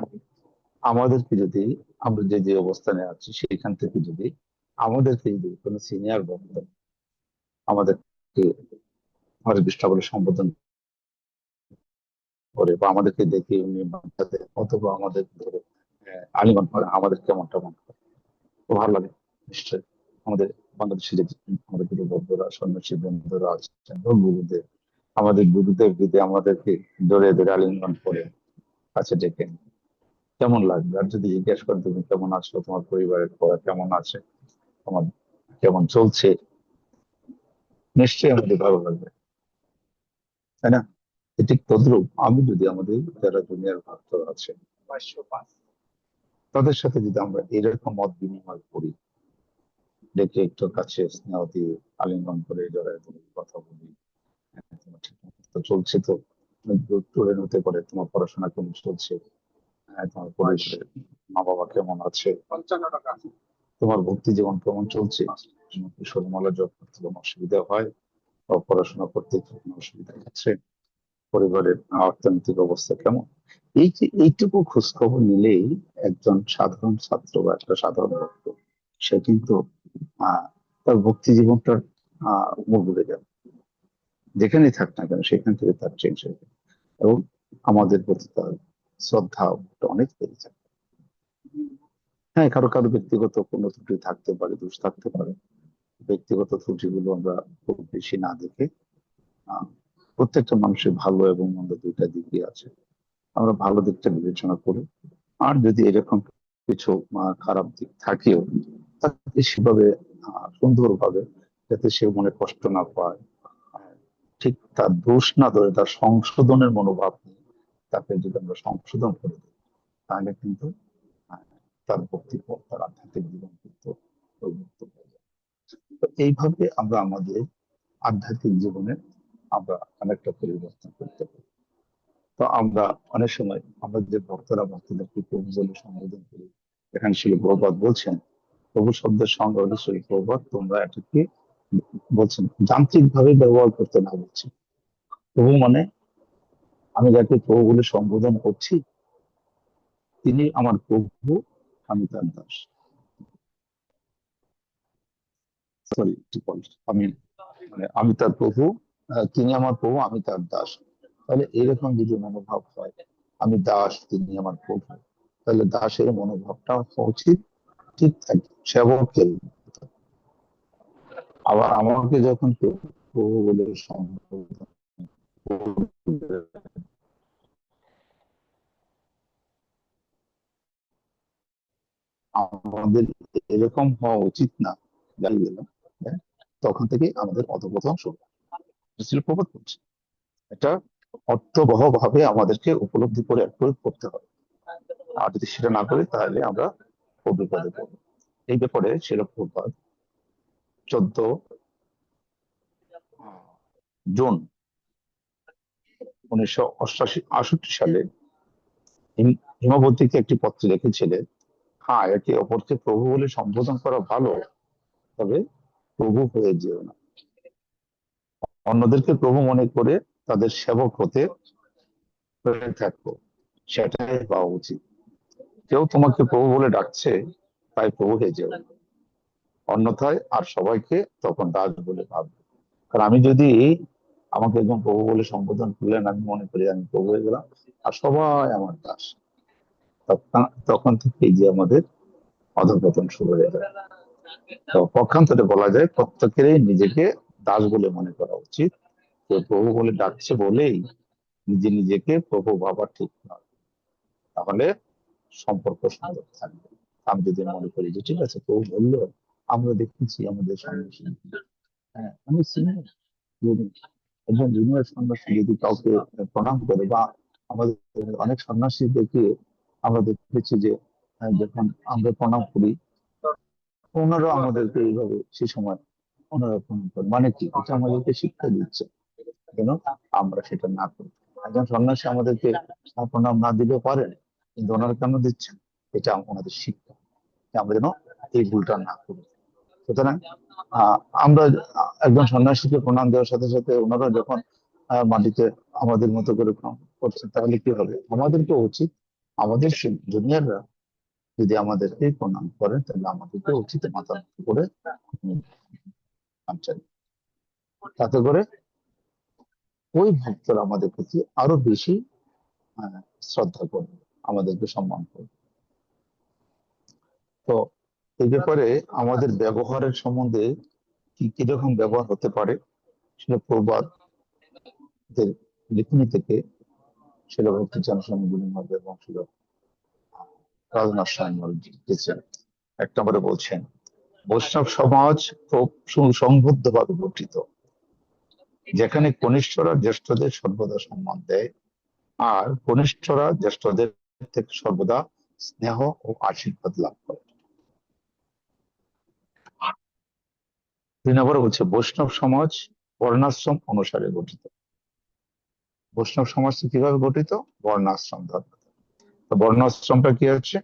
আমাদেরকে যদি, আমরা যে যে অবস্থানে আছি সেইখান থেকে যদি আমাদেরকে যদি কোনো সিনিয়র ভক্ত আমাদেরকে হরে কৃষ্ণ বলে সম্বোধন করে, বা আমাদেরকে দেখে উনি বার্তা দেন, অথবা আমাদের ধরে আলিঙ্গন করে, আমাদের কেমনটা মনে হয়, তো ভালো লাগে নিশ্চয়ই। আমাদের বাংলাদেশে যে আমাদের গুরু বন্ধুরা, সন্ন্যাসী বন্ধুরা আছেন, ও গুরুদেব, আমাদের গুরুদেব যদি আমাদেরকে ধরে ধরে আলিঙ্গন করে কাছে ডেকে নেন, কেমন লাগবে? আর যদি জিজ্ঞেস করেন তুমি কেমন আছো, তোমার পরিবারের পড়া কেমন আছে, তোমার কেমন চলছে, নিশ্চয়ই আমাদের ভালো লাগবে, তাই না? ঠিক তদ্রুপ আমি যদি আমাদের যারা দুনিয়ার ভক্ত আছে তাদের সাথে যদি আমরা এরকম মত বিনিময় করি, ডেকে একটু কাছে স্নেহ দিয়ে আলিঙ্গন করে জড়ায় ধরে কথা বলি, হ্যাঁ, তোমার ঠিক মতো চলছে তো, টুরে হতে পারে, তোমার পড়াশোনা কেমন চলছে, হ্যাঁ, তোমার পরিবারের মা বাবা কেমন আছে, 55 টাকা। তোমার ভক্তি জীবন কেমন চলছে, তোমার কি সরমালা জপ করতে কোনো অসুবিধা হয়, বা পড়াশোনা করতে কি কোনো অসুবিধা হচ্ছে, পরিবারের অর্থনৈতিক অবস্থা কেমন, এই যে এইটুকু খোঁজ খবর নিলেই একজন সাধারণ ছাত্র বা একটা সাধারণ ভক্ত সে কিন্তু তার ভক্তি জীবনটার মুখ ঘুরে যাবে, যেখানেই থাক না কেন সেখান থেকে তার চেঞ্জ হয়ে যাবে, এবং আমাদের প্রতি তার শ্রদ্ধা অনেক বেড়ে যায়। হ্যাঁ, কারো কারো ব্যক্তিগত কোনো ত্রুটি থাকতে পারে, দোষ থাকতে পারে, ব্যক্তিগত ত্রুটিগুলো আমরা খুব বেশি না দেখে, আহ, প্রত্যেকটা মানুষের ভালো এবং মন্দ দুইটা দিকই আছে, আমরা ভালো দিকটা বিবেচনা করি, আর যদি এরকম কিছু খারাপ দিক থাকেও তাকে সেভাবে সুন্দরভাবে, যাতে সে মনে কষ্ট না পায়, আহ, ঠিক তার দোষ না ধরে তার সংশোধনের মনোভাব নিয়ে তাকে যদি আমরা সংশোধন করে দিই, তাহলে কিন্তু আহ, তার ভক্তি পথ, তার আধ্যাত্মিক জীবন কিন্তু উন্মুক্ত হয়ে যায়। তো এইভাবে আমরা আমাদের আধ্যাত্মিক জীবনে আমরা অনেকটা পরিবর্তন করতে পারি। তো আমরা অনেক সময় আমাদের ভক্তরা ভক্তদেরকে প্রভু বলে সম্বোধন করি। এখানে শ্রী প্রভুপাদ বলছেন, প্রভু শব্দের সঙ্গে হলো শ্রী প্রভুপাদ, তোমরা এটাকে বলছেন যান্ত্রিক ভাবে ব্যবহার করতে না, বলছি প্রভু মানে আমি যাকে প্রভু বলে সম্বোধন করছি তিনি আমার প্রভু, আমি তার দাস। সরি, আমি মানে আমি তার প্রভু, তিনি আমার প্রভু, আমি তার দাস। তাহলে এরকম যদি মনোভাব হয়, আমি দাস, তিনি আমার প্রভু, তাহলে দাসের মনোভাবটা হওয়া উচিত ঠিক থাকে সেবকের। আবার আমাকে যখন কেউ প্রভু বলে সম্বোধন করবে, আমাদের এরকম হওয়া উচিত না, যাই গেলাম, হ্যাঁ, তখন থেকে আমাদের অধঃপতন শুরু হয়। শ্রীল প্রভুপাদ বলছে এটা অর্থবহ ভাবে আমাদেরকে উপলব্ধি করে প্রয়োগ করতে হবে, আর যদি সেটা না করি তাহলে আমরা খুব বিপদে পড়বো। এই ব্যাপারে শ্রীল প্রভুপাদ 14 জুন 1968 সালে হিমবতীকে একটি পত্র লিখেছিলেন, হ্যাঁ, একে অপরকে প্রভু বলে সম্বোধন করা ভালো, তবে প্রভু হয়ে যেও না, অন্যদেরকে প্রভু মনে করে তাদের সেবক হতে থাকো, সেটাই হওয়া উচিত। কেউ তোমাকে প্রভু বলে ডাকছে, তাই প্রভু হয়ে যেও না, অন্যথায় আর সবাইকে তখন দাস বলে ভাববে। কারণ আমি যদি আমাকে একদম প্রভু বলে সম্বোধন করলেন, আমি মনে করি আমি প্রভু হয়ে গেলাম আর সবাই আমার দাস, তখন থেকেই যে আমাদের অধঃপতন শুরু হয়ে যায়। তো পক্ষান্তরে বলা যায় প্রত্যেকেরই নিজেকে দাস বলে মনে করা উচিত, কেউ প্রভু বলে ডাকছে বলেই নিজে নিজেকে প্রভু ভাবা ঠিক নয়, তাহলে সম্পর্ক সুন্দর থাকবে। আমি যদি মনে করি যে ঠিক আছে প্রভু বললো, আমরা দেখতেছি আমাদের সন্ন্যাসী, হ্যাঁ আমি চিনি, যদি একজন জুনিয়র সন্ন্যাসী যদি কাউকে প্রণাম করে, বা আমাদের অনেক সন্ন্যাসীদেরকে আমরা দেখেছি যে যখন আমরা প্রণাম করি ওনারা আমাদেরকে এইভাবে সে সময় ওনারা প্রণাম করেন, মানে কি এটা আমাদেরকে শিক্ষা দিচ্ছে যেন আমরা সেটা না করি। একজন সন্ন্যাসী আমাদেরকে প্রণাম না দিলেও পারেন, কিন্তু ওনারা কেন দিচ্ছেন, এটা ওনাদের শিক্ষা, যে আমরা যেন এই ভুলটা না করি। সুতরাং আহ আমরা একজন সন্ন্যাসীকে প্রণাম দেওয়ার সাথে সাথে ওনারা যখন মাটিতে আমাদের মতো করে প্রণাম করছেন, তাহলে কি হবে, আমাদেরকে উচিত আমাদের জুনিয়ররা যদি আমাদেরকে প্রণাম করেন তাহলে আমাদেরকে উচিত মাথা নত করে প্রণাম চাই। তাতে করে ওই ভক্তরা আমাদের প্রতি আরো বেশি শ্রদ্ধা করবে, আমাদেরকে সম্মান করবে। তো এই ব্যাপারে আমাদের ব্যবহারের সম্বন্ধে কি কিরকম ব্যবহার হতে পারে সেটা প্রবাদদের লিখনি থেকে সেটা ভক্তি জনসংগুলির মধ্যে এবং সেটা রাজনাথ স্বামী লিখেছেন। এক নম্বরে বলছেন, বৈষ্ণব সমাজ খুব সুসংবদ্ধ ভাবে গঠিত, যেখানে কনিষ্ঠরা জ্যেষ্ঠদের সর্বদা সম্মান দেয় আর কনিষ্ঠরা জ্যেষ্ঠদের থেকে সর্বদা স্নেহ ও আশীর্বাদ লাভ করে। 2 নম্বরে বলছে, বৈষ্ণব সমাজ বর্ণাশ্রম অনুসারে গঠিত। বৈষ্ণব সমাজ কিভাবে গঠিত? বর্ণাশ্রম ধর্ম। তো বর্ণাশ্রমটা কি হচ্ছে?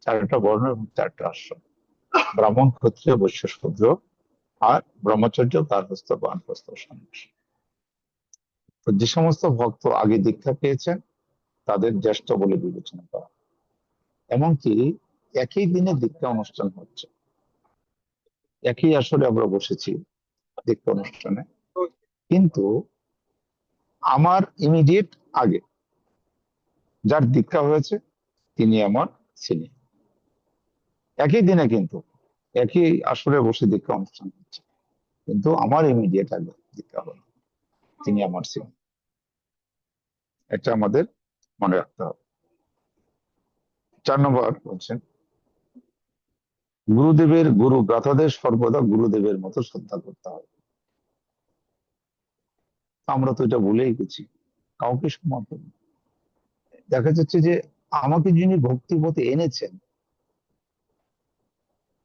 4টা বর্ণ এবং 4টা আশ্রম: ব্রাহ্মণ, ক্ষত্রিয়, বৈশ্য, শূদ্র, আর ব্রহ্মচর্য, গার্হস্থ্য, বানপ্রস্থ, সন্ন্যাস। তো যে সমস্ত ভক্ত আগে দীক্ষা পেয়েছেন তাদের জ্যেষ্ঠ বলে বিবেচনা করা। এমনকি একই দিনে দীক্ষা অনুষ্ঠান হচ্ছে, একই আসরে আমরা বসেছি দীক্ষা অনুষ্ঠানে, কিন্তু আমার ইমিডিয়েট আগে যার দীক্ষা হয়েছে তিনি আমার সিনিয়র। একই দিনে কিন্তু একই আসরে বসে দীক্ষা অনুষ্ঠান হচ্ছে, কিন্তু আমার ইমিডিয়েট আগে দীক্ষা হলো, তিনি আমার সিনিয়র। এটা আমাদের মনে রাখতে হবে। 4 নম্বর বলছেন, গুরুদেবের গুরু ভ্রাতাদের সর্বদা গুরুদেবের মতো শ্রদ্ধা করতে হবে। আমরা তো এটা ভুলেই গেছি, কাউকে সম্মান করি না। দেখা যাচ্ছে যে আমাকে যিনি ভক্তির পথে এনেছেন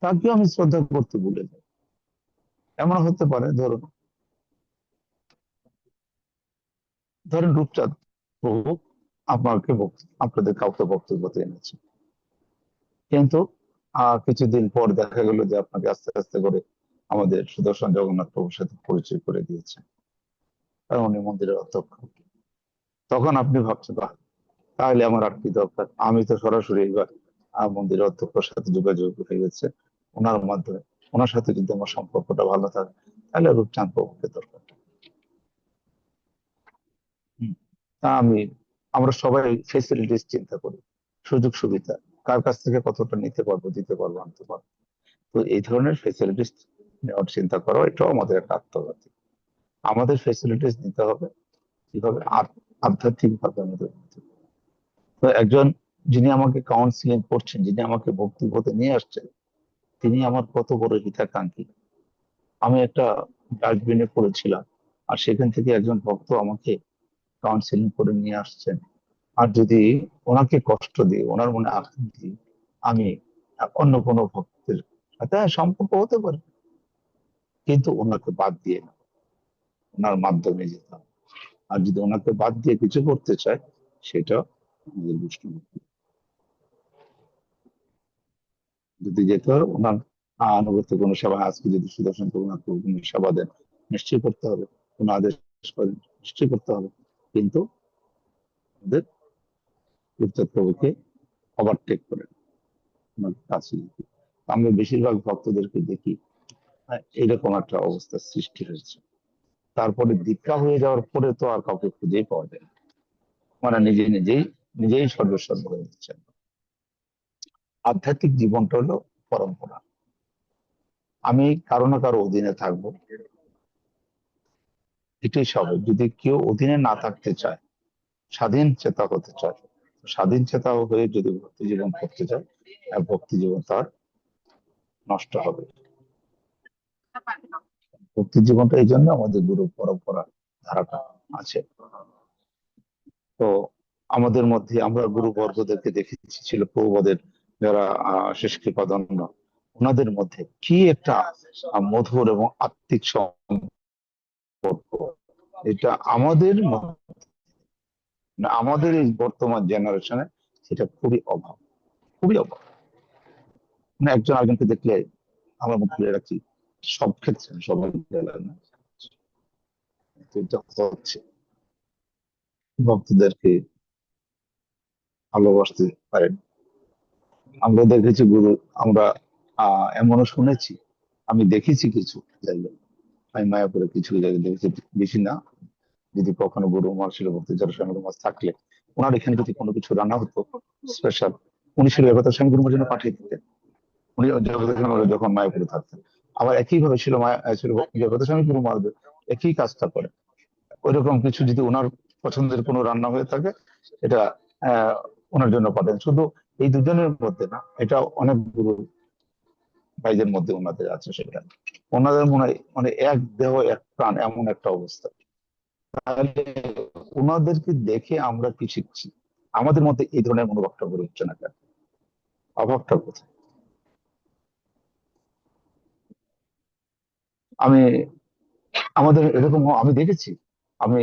তাকেও আমি শ্রদ্ধা করতে ভুলে যাই। এমন হতে পারে, ধরেন রূপচাঁদ প্রভু আপনাদের কাউকে ভক্তির পথে এনেছেন, কিন্তু কিছুদিন পর দেখা গেল যে আপনাকে আস্তে আস্তে করে আমাদের সুদর্শন জগন্নাথ প্রভুর সাথে পরিচয় করে দিয়েছেন, কারণ উনি মন্দিরের অধ্যক্ষ। তখন আপনি ভাবছেন, বাহ, তাহলে আমার আর কি দরকার, আমি তো সরাসরি এবার মন্দিরের অধ্যক্ষের সাথে যোগাযোগ হয়ে গেছে ওনার মাধ্যমে, ওনার সাথে যদি আমার সম্পর্কটা ভালো থাকে তাহলে রূপচাঁদ প্রভুকে দরকার। হুম। তা আমরা সবাই ফেসিলিটিস চিন্তা করি, সুযোগ সুবিধা, কার কাছ থেকে কতটা নিতে পারবো, দিতে পারবো, আনতে পারবো। তো এই ধরনের ফেসিলিটিস নেওয়ার চিন্তা করা, এটাও আমাদের একটা আত্মঘাতী। আমাদের ফেসিলিটিস নিতে হবে কিভাবে? আধ্যাত্মিক ভাবে আমাদের নিতে হবে। তো একজন যিনি আমাকে কাউন্সিলিং করছেন, যিনি আমাকে ভক্তি পথে নিয়ে আসছেন, তিনি আমার কত বড় হিতাকাঙ্ক্ষী। আমি একটা ডাস্টবিনে পড়েছিলাম, আর সেখান থেকে একজন ভক্ত আমাকে কাউন্সিলিং করে নিয়ে আসছেন। আর যদি ওনাকে কষ্ট দিই, ওনার মনে আঘাত দিই, আমি অন্য কোনো ভক্তের সাথে সম্পর্ক হতে পারে, কিন্তু ওনাকে বাদ দিয়ে না, ওনার মাধ্যমে যেতে হবে। আর যদি ওনাকে বাদ দিয়ে কিছু করতে চায়, সেটা আমাদের দুষ্কর্ম। যদি যেতে হয় ওনার আনুগত্য কোনো সেবা, আজকে যদি সুদর্শন প্রভুনাথ প্রভু কোনো সেবা দেন, নিশ্চয়ই করতে হবে, কোনো আদেশ করেন নিশ্চয়ই করতে হবে, কিন্তু আমাদের রূপচাঁদ প্রভুকে ওভারটেক করে ওনার কাছে যেতে। আমরা বেশিরভাগ ভক্তদেরকে দেখি এইরকম একটা অবস্থার সৃষ্টি হয়েছে। তারপরে দীক্ষা হয়ে যাওয়ার পরে তো আর কাউকে খুঁজেই পাওয়া যায় না, মানে নিজেই সর্বস্ব হয়ে যাচ্ছেন। আধ্যাত্মিক জীবনটা হলো পরম্পরা। আমি কারো না কারো অধীনে থাকবো, এটাই স্বাভাবিক। যদি কেউ অধীনে না থাকতে চায়, স্বাধীন চেতা হতে চায়, স্বাধীন চেতা হয়ে যদি ভক্তি জীবন করতে চায়, ভক্তি জীবন তার নষ্ট হবে। ভক্তি জীবনটা এই জন্য আমাদের গুরু পরম্পরা ধারাটা আছে। তো আমাদের মধ্যে আমরা গুরু বর্গদেরকে দেখেছি, ছিল প্রভুপাদের যারা শেষ কৃপাধন্য, ওনাদের মধ্যে কি একটা মধুর এবং আত্মিক সম্পর্ক। এটা আমাদের এই বর্তমান জেনারেশনে সেটা খুবই অভাব, খুবই অভাব। মানে একজন আরেকজনকে দেখলে আমরা মুখ খুলে রাখছি, সব ক্ষেত্রে, সবাই না, তো এটা হচ্ছে। ভক্তদেরকে ভালোবাসতে পারেন। আমরা দেখেছি গুরু, আমরা এমনও শুনেছি, আমি দেখেছি কিছু জায়গায়, আমি মায়াপুরে কিছু জায়গায় দেখেছি, বেশি না, যদি কখনো গুরু উমার ছিল ভক্তি যারা স্বামী মাছ থাকলে, ওনার এখানে যদি কোনো কিছু রান্না হতো স্পেশাল, উনি ছিল কথা স্বামী গুরুমার জন্য পাঠিয়ে দিতেন। উনি জগতের যখন মায়াপুরে থাকতেন, আবার একইভাবে ছিল ছিল জগতের স্বামী গুরু মহাদেব, একই কাজটা করে। ওইরকম কিছু যদি ওনার পছন্দের কোনো রান্না হয়ে থাকে, এটা আহ ওনার জন্য পাঠান। শুধু এই দুজনের মধ্যে না, এটা অনেক গুরু ভাইদের মধ্যে ওনাদের আছে সেটা। ওনাদের মনে হয় মানে এক দেহ এক প্রাণ, এমন একটা অবস্থা। তাহলে ওনাদেরকে দেখে আমরা কি শিখছি? আমাদের মধ্যে এই ধরনের মনোভাবটা গড়ে উঠছে না কেন? অভাবটা কোথায়? আমি আমাদের এরকম আমি দেখেছি। আমি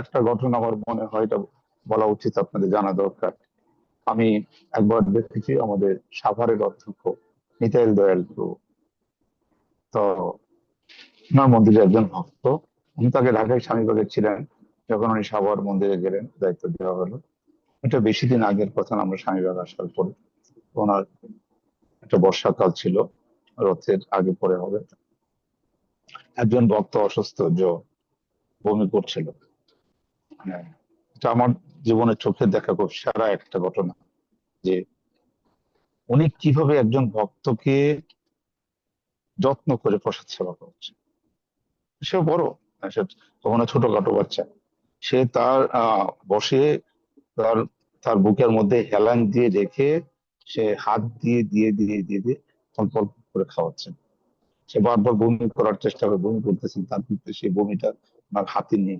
একটা ঘটনা আমার মনে হয় এটা বলা উচিত, আপনাদের জানা দরকার। আমি একবার দেখেছি আমাদের সাভারের অধ্যক্ষ নিতাইল দয়াল প্রভু। তো ওনার মন্দিরে একজন ভক্ত, উনি তাকে ঢাকায় স্বামীবাগে ছিলেন, যখন উনি সাভার মন্দিরে গেলেন, দায়িত্ব দেওয়া হলো। এটা বেশি দিন আগের কথা না, আমরা স্বামীবাগ আসার পরে। ওনার একটা বর্ষাকাল ছিল, রথের আগে পরে হবে। একজন ভক্ত অসুস্থ, বমি করছিল। মানে এটা আমার জীবনের চোখে দেখা খুব সেরা একটা ঘটনা, যে উনি কিভাবে একজন ভক্তকে যত্ন করে প্রসাদ সেবা করছে। সে বড়, সে কখনো ছোটখাটো বাচ্চা। সে তার বসে তার তার বুকের মধ্যে হেলান দিয়ে রেখে, সে হাত দিয়ে দিয়ে দিয়ে দিয়ে দিয়ে অল্প অল্প করে খাওয়াচ্ছেন। সে বারবার বমি করার চেষ্টা করে, বমি করতেছেন, তার কিন্তু সেই বমিটা ওনার হাতে নিয়ে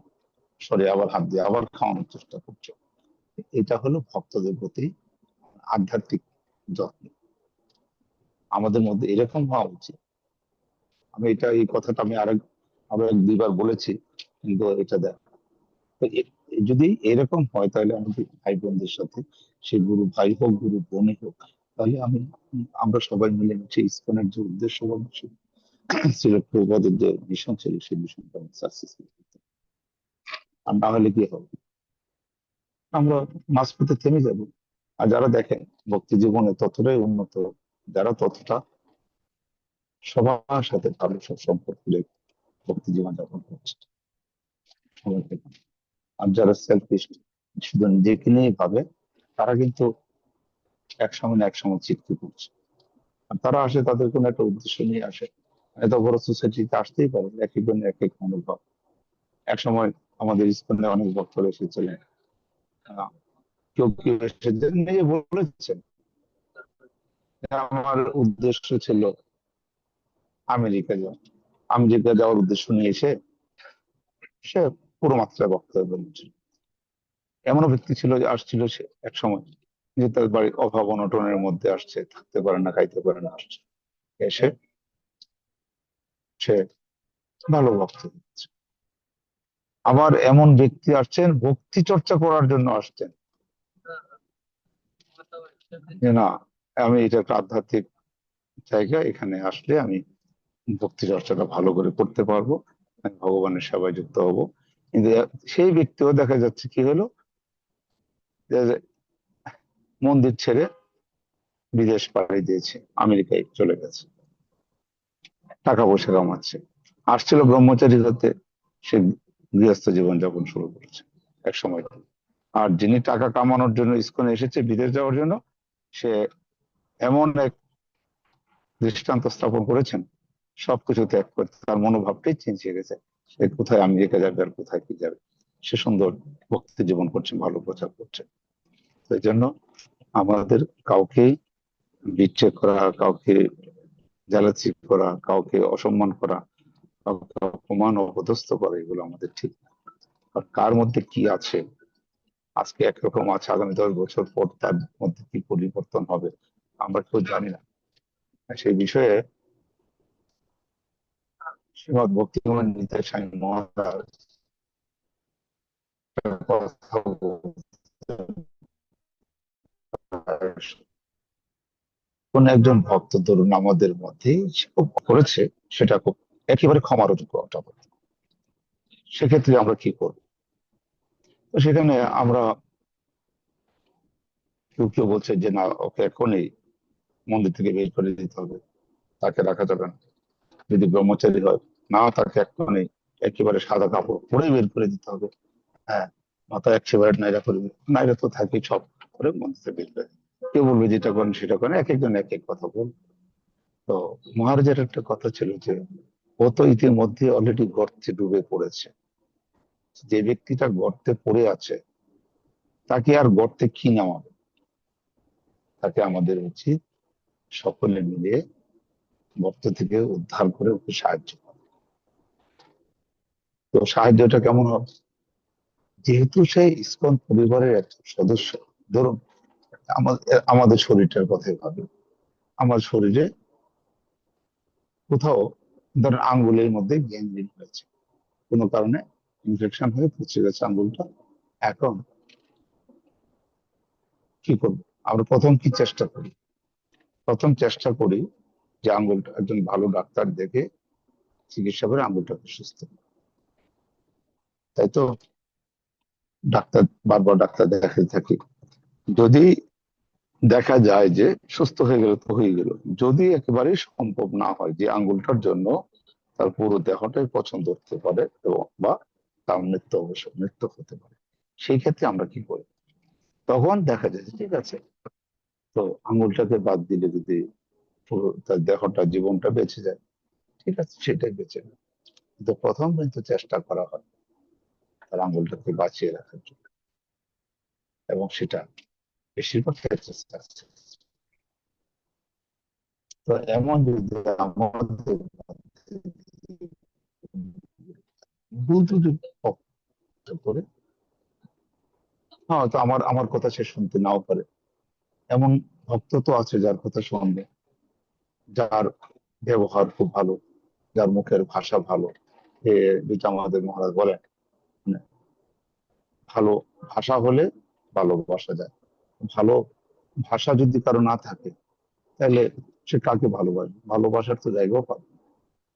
সরে আবার হাত দিয়ে আবার খাওয়ানোর চেষ্টা করছে। এটা হলো ভক্তদের প্রতি আধ্যাত্মিক যত্ন। আমাদের মধ্যে এরকম হওয়া উচিত। এই কথাটা আমি আরো এক দুইবার বলেছি, কিন্তু এটা দেখ, তো যদি এরকম হয়, তাহলে আমাদের ভাই বোনদের সাথে, সে গুরু ভাই হোক গুরু বোনই হোক, তাহলে আমরা সবাই মিলে মিশে ইসকনের যে উদ্দেশ্য বা মিশন ছিল, প্রভুপাদের যে মিশন ছিল, সেই মিশনটা সাকসেসফুল করতে। আর না হলে কি হবে? আমরা মাঝপথে থেমে যাব। আর যারা দেখেন ভক্তি জীবনে ততটাই উন্নত, যারা ততটা সবার সাথে ভালো সব সম্পর্ক রেখে ভক্তি জীবন যাপন করছে সবাইকে। আর যারা সেলফিশ, শুধু নিজেকে নিয়ে ভাবে, তারা কিন্তু একসময় না একসময় চিৎকার করছে। আর তারা আসে তাদের কোনো একটা উদ্দেশ্য নিয়ে আসে। এত বড় সোসাইটিতে আসতেই পারে, এক একজনের এক এক মনোভাব। একসময় আমাদের স্কুলে অনেক ভক্তরা এসেছিলেন। আহ, কেউ কেউ এসেছেন নিজে বলেছেন, আমার উদ্দেশ্য ছিল আমেরিকা যাওয়া। আমেরিকা যাওয়ার উদ্দেশ্য নিয়ে এসে সে পুরো মাত্রায় বক্তব্য বলেছিল। এমনও ব্যক্তি ছিল যে আসছিল, সে এক সময় যে তার বাড়ির অভাব অনটনের মধ্যে আসছে, থাকতে পারে না, খাইতে পারে না, আসছে, এসে সে ভালো ভক্ত হচ্ছে। আবার এমন ব্যক্তি আসছেন ভক্তি চর্চা করার জন্য আসছেন, যে না, আমি এটা একটা আধ্যাত্মিক জায়গা, এখানে আসলে আমি ভক্তি চর্চাটা ভালো করে করতে পারবো, আমি ভগবানের সেবায় যুক্ত হব। কিন্তু সেই ব্যক্তিও দেখা যাচ্ছে কি হলো, যে মন্দির ছেড়ে বিদেশ পাড়ি দিয়েছে, আমেরিকায় চলে গেছে, টাকা পয়সা কামাচ্ছে। আসছিল ব্রহ্মচারী হতে, সে গৃহস্থ জীবন যাপন শুরু করেছে এক সময়। আর যিনি টাকা কামানোর জন্য ইসকনে এসেছে বিদেশ যাওয়ার জন্য, সে এমন এক দৃষ্টান্ত স্থাপন করেছেন, সবকিছু ত্যাগ করে তার মনোভাবটাই চেঞ্জ হয়ে গেছে। সে কোথায় আমেরিকা যাবে আর কোথায় কি যাবে, সে সুন্দর ভক্তি জীবন করছে, ভালো প্রচার করছে। সেই জন্য আমাদের কাউকেই বিট্রে করা, কাউকে জালাচি করা, কাউকে অসম্মান করা, কাউকে অপমান অপদস্থ করা, এগুলো আমাদের ঠিক না। আর কার মধ্যে কি আছে, আজকে একরকম আছে, আগামী 10 বছর পর তার মধ্যে কি পরিবর্তন হবে আমরা কেউ জানি না। সেই বিষয়ে শ্রীমৎ ভক্তিমোহন নিতাই স্বামী মহারাজ একটা কথা বলতেন, কোন একজন ভক্ত ধরুন আমাদের মধ্যে সে খুব করেছে, সেটা খুব একেবারে ক্ষমার যোগ্য একটা অপরাধ। সেক্ষেত্রে আমরা কি করব? তো সেখানে আমরা, কেউ কেউ বলছে যে না, ওকে এখনই মন্দির থেকে বের করে দিতে হবে, তাকে রাখা যাবে না। যদি ব্রহ্মচারী হয়, না, তাকে এখনই একেবারে সাদা কাপড় পরে বের করে দিতে হবে। হ্যাঁ, মাথায় একেবারে নাইরা করে দিবে। নাইরা তো থাকে সব করে মন্দির থেকে বের করে দিবে। কেউ বলবে যেটা করেন সেটা করেন, এক একজন এক এক কথা বলবে। তো মহারাজের একটা কথা ছিল যে ও তো ইতিমধ্যে অলরেডি গর্তে ডুবে পড়েছে, যে ব্যক্তিটা গর্তে পড়ে আছে তাকে আর গর্তে কি নামাবে? তাকে আমাদের উচিত সকলে মিলে গর্ত থেকে উদ্ধার করে ওকে সাহায্য করা। তো সাহায্যটা কেমন হবে? যেহেতু সেই ইসকন পরিবারের একটা সদস্য, ধরুন আমাদের শরীরটার কথাই ভাবি, আমার শরীরে কোথাও ধরুন আঙ্গুলের মধ্যে গ্যাংগ্রিন হয়েছে, কোনো কারণে ইনফেকশন হয়ে পচে গেছে আঙ্গুলটা। এখন কি করবো? আমরা প্রথম কি চেষ্টা করি? প্রথম চেষ্টা করি যে আঙ্গুলটা একজন ভালো ডাক্তার দেখে চিকিৎসা করে আঙ্গুলটাকে সুস্থ করা। তাই তো ডাক্তার, বারবার ডাক্তার দেখাতে থাকি। যদি দেখা যায় যে সুস্থ হয়ে গেল তো হয়ে গেল, যদি একেবারেই সম্ভব না হয় যে আঙ্গুলটার জন্য তার পুরো দেহটাই পছন্দ হতে পারে এবং বা তার মৃত্যু অবশ্য মৃত্যু হতে পারে, সেই ক্ষেত্রে আমরা কি করি? তখন দেখা যায় যে ঠিক আছে, তো আঙ্গুলটাকে বাদ দিলে যদি পুরো তার দেহটা জীবনটা বেঁচে যায়, ঠিক আছে, সেটাই বেঁচে যায়। কিন্তু প্রথম কিন্তু চেষ্টা করা হয় তার আঙ্গুলটাকে বাঁচিয়ে রাখার জন্য, এবং সেটা বেশিরভাগ ক্ষেত্রে success। তো এমন যদি আমাদের ভুল ত্রুটি করে, হয়তো আমার আমার কথা সে শুনতে নাও পারে, এমন ভক্ত তো আছে যার কথা শুনবে, যার ব্যবহার খুব ভালো, যার মুখের ভাষা ভালো, যে যেটা আমাদের মহারাজ বলেন, মানে ভালো ভাষা হলে ভালোবাসা যায়। ভালো ভাষা যদি কারো না থাকে তাহলে সে কাকে ভালোবাসবে? ভালোবাসার তো জায়গাও পাবে না।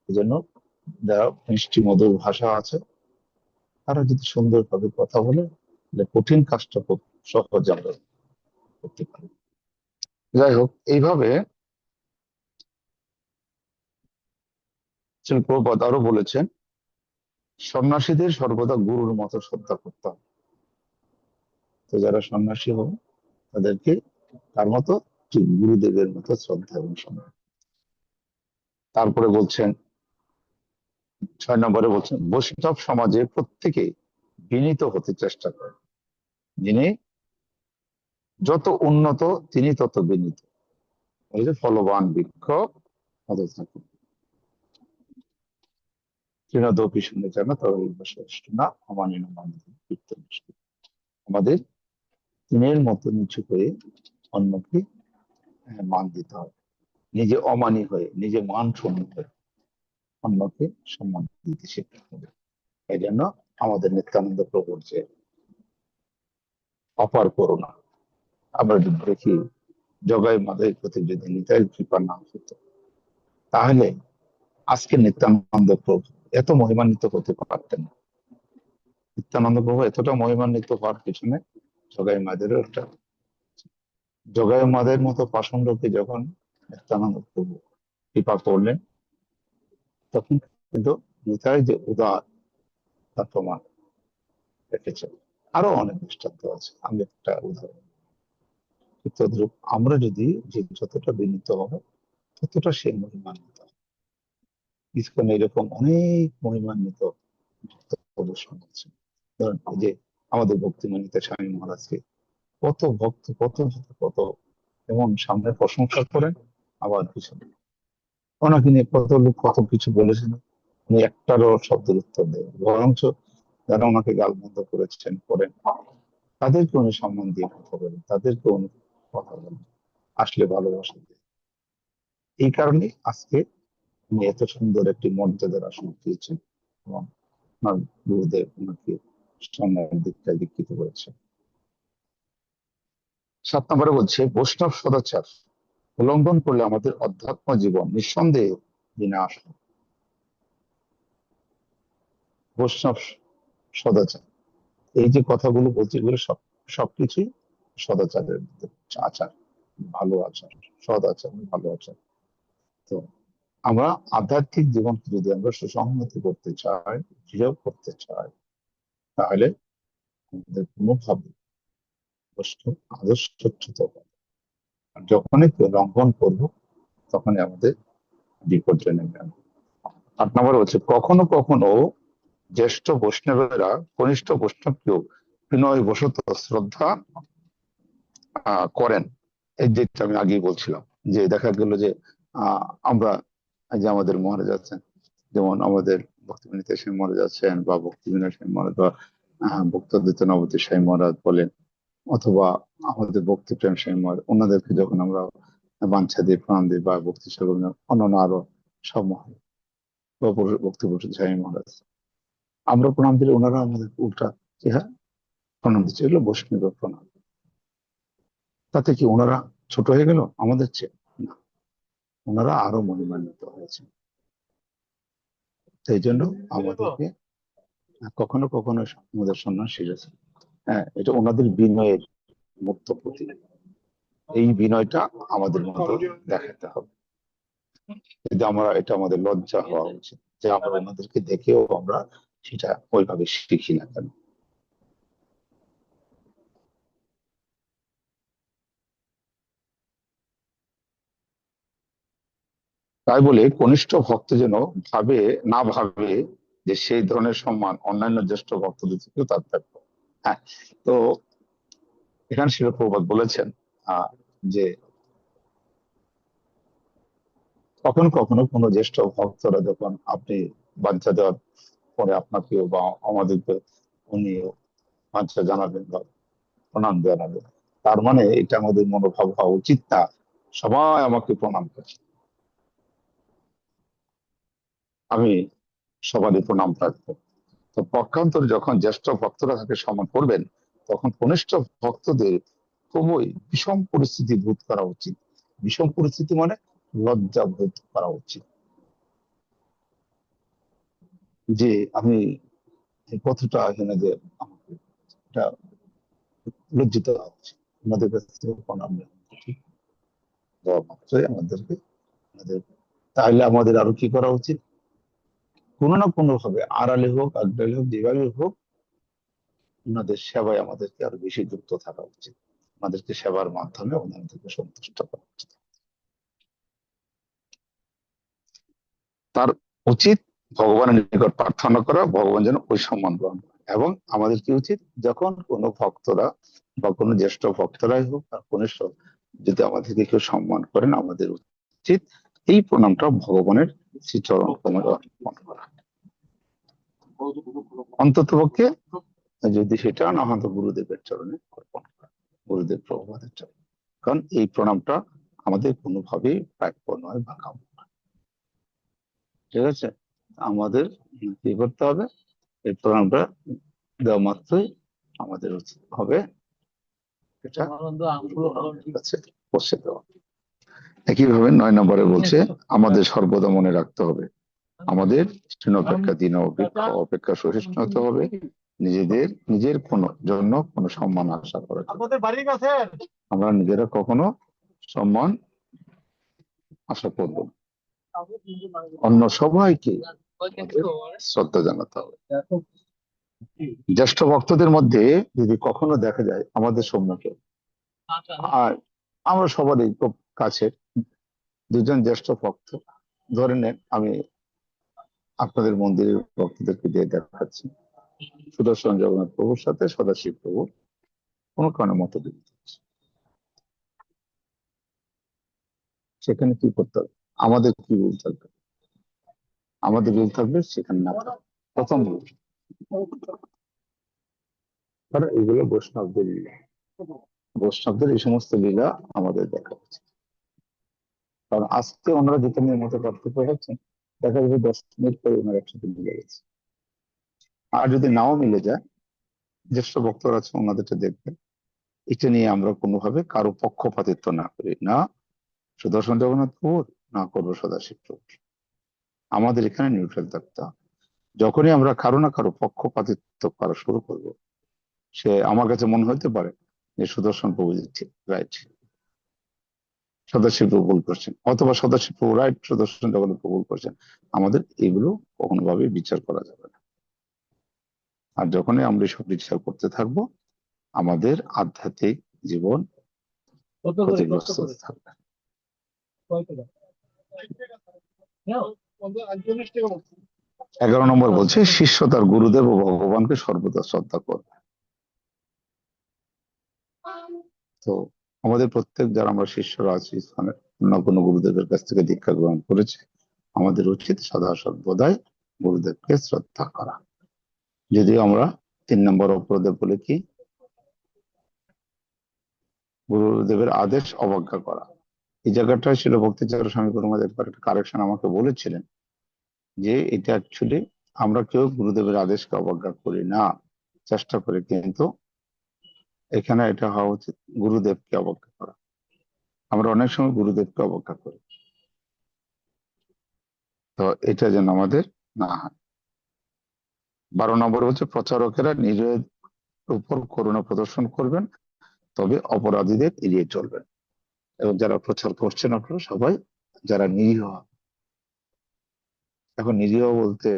এই জন্য যারা মিষ্টি মধুর ভাষা আছে তারা যদি সুন্দরভাবে কথা বলে, তাহলে কঠিন কাজটা খুব সহজে আমরা করতে পারি। যাই হোক, এইভাবে শিল প্রভুপাদ আরো বলেছেন, সন্ন্যাসীদের সর্বদা গুরুর মতো শ্রদ্ধা করতে হবে। তো যারা সন্ন্যাসী হবে তাদেরকে তার মতো ঠিক গুরুদেবের মতো শ্রদ্ধা এবং সম্মান। তারপরে বলছেন 6 নম্বরে বলছেন, বৈষ্ণব সমাজে প্রত্যেকে বিনীত হতে চেষ্টা করে। যিনি যত উন্নত তিনি তত বিনীত। এই যে ফলবান বৃক্ষ মতো থাকে, তৃণদপি শুনে যায় না তরল শ্রেষ্ঠ না অমানিন মানিত কীর্তন। আমাদের তিনের মতো নিচু হয়ে অন্যকে মান দিতে হবে, নিজে অমানি হয়ে, নিজে মান শূন্য হয়ে অন্যকে সম্মান দিতে শিখতে হবে। এই জন্য আমাদের নিত্যানন্দ প্রভুর যে অপার করুণা, আমরা যদি দেখি জগাই মাদের প্রতি যদি নিতাই কৃপা না হতো, তাহলে আজকে নিত্যানন্দ প্রভু এত মহিমান্বিত হতে পারতেন না। নিত্যানন্দ প্রভু এতটা মহিমান্বিত হওয়ার পিছনে জগাই মাদেরও একটা, জগাই মাদের মতো পাষণ্ডকে যখন নিত্যানন্দ প্রভু কৃপা করলেন, তখন কিন্তু নিতাই যে উদার তার প্রমাণ রেখেছেন। আরো অনেক দৃষ্টান্ত আছে, আমি একটা উদাহরণ। তদ্রূপ আমরা যদি যে যতটা বিনীত হবে ততটা সে মহিমান্বিত হবে। ইসকনে এরকম অনেক মহিমান্বিত ভক্ত প্রদর্শন হচ্ছে। ধরেন এই যে আমাদের ভক্তিমানিতা স্বামী মহারাজকে কত ভক্ত, কত ভক্ত, কত এমন সামনে প্রশংসা করেন, আবার পিছনে ওনাকে নিয়ে কত লোক কত কিছু বলেছেন, উনি একটারও শব্দের উত্তর দেন। বরঞ্চ যারা ওনাকে গালমন্দ করেছেন করেন, তাদেরকে উনি সম্মান দিয়ে কথা বলেন, তাদেরকে উনি কথা বলেন, আসলে ভালোবাসা দেন। এই কারণে আজকে উনি এত সুন্দর একটি মর্যাদার আসন পেয়েছেন এবং ওনার গুরুদেব ওনাকে সম্মান দীক্ষায় দীক্ষিত করেছেন। 7 নম্বরে বলছে, বৈষ্ণব সদাচার উল্লঙ্ঘন করলে আমাদের অধ্যাত্ম জীবন নিঃসন্দেহে বিনাশ হয়। বৈষ্ণব সদাচার, এই যে কথাগুলো বলছি এগুলো সবকিছুই সদাচারের মধ্যে, আচার, ভালো আচার, সদ আচার, ভালো আচার। তো আমরা আধ্যাত্মিক জীবনকে যদি আমরা সুসংহতি করতে চাই, দৃঢ় করতে চাই, তাহলে আমাদের কোনোভাবে আদর্শচ্যুত হবে। আর যখনই কেউ লঙ্ঘন করবো তখনই আমাদের বিপর্যয় নেমে আনে। 8 নম্বরে হচ্ছে কখনো কখনো জ্যেষ্ঠ বৈষ্ণবেরা কনিষ্ঠ বৈষ্ণবকেও বিনয়বশত শ্রদ্ধা করেন। এই যেটা আমি আগেই বলছিলাম, যে দেখা গেল যে আমরা এই যে আমাদের মহারাজ আছেন, যেমন আমাদের ভক্তিবিনীত স্বামী মহারাজ আছেন, বা ভক্তিবিনোদ স্বামী মহারাজ, বা ভক্তাদ্বৈত নবদ্বীপ স্বামী মহারাজ বলেন, অথবা আমাদের ভক্তি প্রেম স্বামী মহারাজ, ওনাদেরকে যখন আমরা বাঞ্ছা দিই, প্রণাম দিই, বা ভক্তি সাগর অন্যান্য আরো সব মহারাজ বা ভক্তি পরিষদ স্বামী মহারাজ, আমরা প্রণাম দিলে ওনারা আমাদের উল্টা কি হয় প্রণাম দিচ্ছে। এগুলো বৈষ্ণব প্রণাম। তাতে কি ওনারা ছোট হয়ে গেল আমাদের চেয়ে? না, ওনারা আরো মহিমান্বিত হয়েছে। সেই জন্য আমাদেরকে কখনো কখনো আমাদের সম্মান শিখেছে। হ্যাঁ, এটা ওনাদের বিনয়ের মুক্ত প্রতীক। এই বিনয়টা আমাদের মধ্যে দেখাতে হবে। যদি আমরা, এটা আমাদের লজ্জা হওয়া উচিত যে আমরা ওনাদেরকে দেখেও আমরা সেটা ওইভাবে শিখি না কেন। তাই বলে কনিষ্ঠ ভক্ত যেন ভাবে যে সেই ধরনের সম্মান অন্যান্য জ্যেষ্ঠ ভক্তদের থেকেও তার থাকবে। হ্যাঁ, তো এখানে শিল প্রভুপাদ বলেছেন যে কখনো কখনো কোনো জ্যেষ্ঠ ভক্তরা যখন আপনি বাঞ্ছা দেওয়ার পরে আপনাকেও বা আমাদেরকে উনিও বাঞ্ছা জানাবেন বা প্রণাম জানাবেন, তার মানে এটা আমাদের মনোভাব হওয়া উচিত না সবাই আমাকে প্রণাম করছে, আমি সবারই প্রণাম রাখবো। তো পক্ষান্তরে যখন জ্যেষ্ঠ ভক্তরা তাকে সম্মান করবেন, তখন কনিষ্ঠ ভক্তদের খুবই বিষম পরিস্থিতি বোধ করা উচিত। বিষম পরিস্থিতি মানে লজ্জা বোধ করা উচিত, যে আমি এই পথটা এখানে যে আমাকে এটা লজ্জিত হওয়া উচিত। আমাদের কাছ থেকে প্রণাম ঠিক দেওয়া মাত্রই আমাদেরকে আমাদের, তাহলে আমাদের আরো কি করা উচিত? কোনো না কোনো ভাবে আড়ালে হোক আগ্রালে হোক যেভাবে হোক ওনাদের সেবায় আমাদেরকে আরো বেশি যুক্ত থাকা উচিত। আমাদেরকে সেবার মাধ্যমে ওনাদেরকে সন্তুষ্ট করা উচিত। তার উচিত ভগবানের নিকট প্রার্থনা করা, ভগবান যেন ওই সম্মান গ্রহণ করে। এবং আমাদের কি উচিত, যখন কোনো ভক্তরা বা কোনো জ্যেষ্ঠ ভক্তরাই হোক আর কনিষ্ঠ যদি আমাদেরকে কেউ সম্মান করেন, আমাদের উচিত এই প্রণামটা ভগবানের শ্রীচরণ কমলে অর্পণ করা। অন্তত পক্ষে যদি সেটা না হয় তো গুরুদেবের চরণে অর্পণ করা, গুরুদেব প্রভুপাদের চরণে। কারণ এই প্রণামটা আমাদের কোনোভাবেই প্রাপ্য নয় বা কাম্য নয়। ঠিক আছে, আমাদের কি করতে হবে? এই প্রণামটা দেওয়া মাত্রই আমাদের উচিত হবে এটা কাছে পৌঁছে দেওয়া। একইভাবে 9 নম্বরে বলছে আমাদের সর্বদা মনে রাখতে হবে আমাদের অপেক্ষা দিন অপেক্ষা সহিষ্ণু হতে হবে, নিজের জন্য কোনো সম্মান আশা করা আমরা নিজেরা কখনো সম্মান আশা করবো না। অন্য সবাইকে শ্রদ্ধা জানাতে হবে। জ্যেষ্ঠ ভক্তদের মধ্যে যদি কখনো দেখা যায় আমাদের সম্মুখে, আর আমরা সবারই খুব কাছে দুজন জ্যেষ্ঠ ভক্ত, ধরে নেন আমি আপনাদের মন্দিরের ভক্তদেরকে দিয়ে দেখাচ্ছি সুদর্শন জগন্নাথ প্রভুর সাথে সদাশিব প্রভুর কোনো কারণে মতবিরোধ হচ্ছে, সেখানে কি করতে হবে? আমাদের কি রুল থাকবে? আমাদের রুল থাকবে সেখানে না থাকবে। প্রথম রুল, কারণ এগুলো বৈষ্ণবদের লীলা, বৈষ্ণবদের এই সমস্ত লীলা আমাদের দেখা উচিত। কারণ আজকে ওনারা যেখানে মতো পার্থক্য হচ্ছেন, দেখা যাবে 10 মিনিট পরে ওনারা একসাথে মিলে গেছে। আর যদি নাও মিলে যায়, জ্যেষ্ঠ ভক্তরা আছে ওনাদেরটা দেখবেন। এটা নিয়ে আমরা কোনোভাবে কারো পক্ষপাতিত্ব না করি, না সুদর্শন জগন্নাথ প্রভুর, না করবো সদাশিব প্রভুর। আমাদের এখানে নিউট্রাল থাকতে হবে। যখনই আমরা কারো না কারো পক্ষপাতিত্ব করা শুরু করব, সে আমার কাছে মনে হতে পারে যে সুদর্শন প্রভু ঠিক রাইট, সদাশিব প্রভু ভুল করছেন, অথবা সদাশিব প্রভু রাইট, সুদর্শন জগন্নাথ প্রভু ভুল করছেন। আমাদের এগুলো কখনো ভাবে বিচার করা যাবে না। আর যখনই আমরা সব বিচার করতে থাকবো, আমাদের আধ্যাত্মিক জীবন ক্ষতিগ্রস্ত থাকবে। 11 নম্বর বলছে শিষ্য তার গুরুদেব ও ভগবানকে সর্বদা শ্রদ্ধা করবে। তো আমাদের প্রত্যেক যারা আমরা শিষ্যরা আছি ইসলামের অন্য কোনো গুরুদেবের কাছ থেকে দীক্ষা গ্রহণ করেছে, আমাদের উচিত সদা সর্বদাই গুরুদেবকে শ্রদ্ধা করা। যদিও আমরা 3 নম্বর অপরাধে বলে কি গুরুদেবের আদেশ অবজ্ঞা করা। এই জায়গাটায় ছিল ভক্তিচন্দ্র স্বামী গুরুমাদের একবার একটা কারেকশন আমাকে বলেছিলেন যে এটা অ্যাকচুয়ালি আমরা কেউ গুরুদেবের আদেশকে অবজ্ঞা করি না, চেষ্টা করি, কিন্তু এখানে এটা হওয়া উচিত গুরুদেবকে অবজ্ঞা করা। আমরা অনেক সময় গুরুদেবকে অবজ্ঞা করি, তো এটা যেন আমাদের না হয়। 12 নম্বর হচ্ছে প্রচারকেরা নিজের উপর করুণা প্রদর্শন করবেন, তবে অপরাধীদের এড়িয়ে চলবেন। এবং যারা প্রচার করছেন আপনারা সবাই যারা নিরীহ, এখন নিরীহ বলতে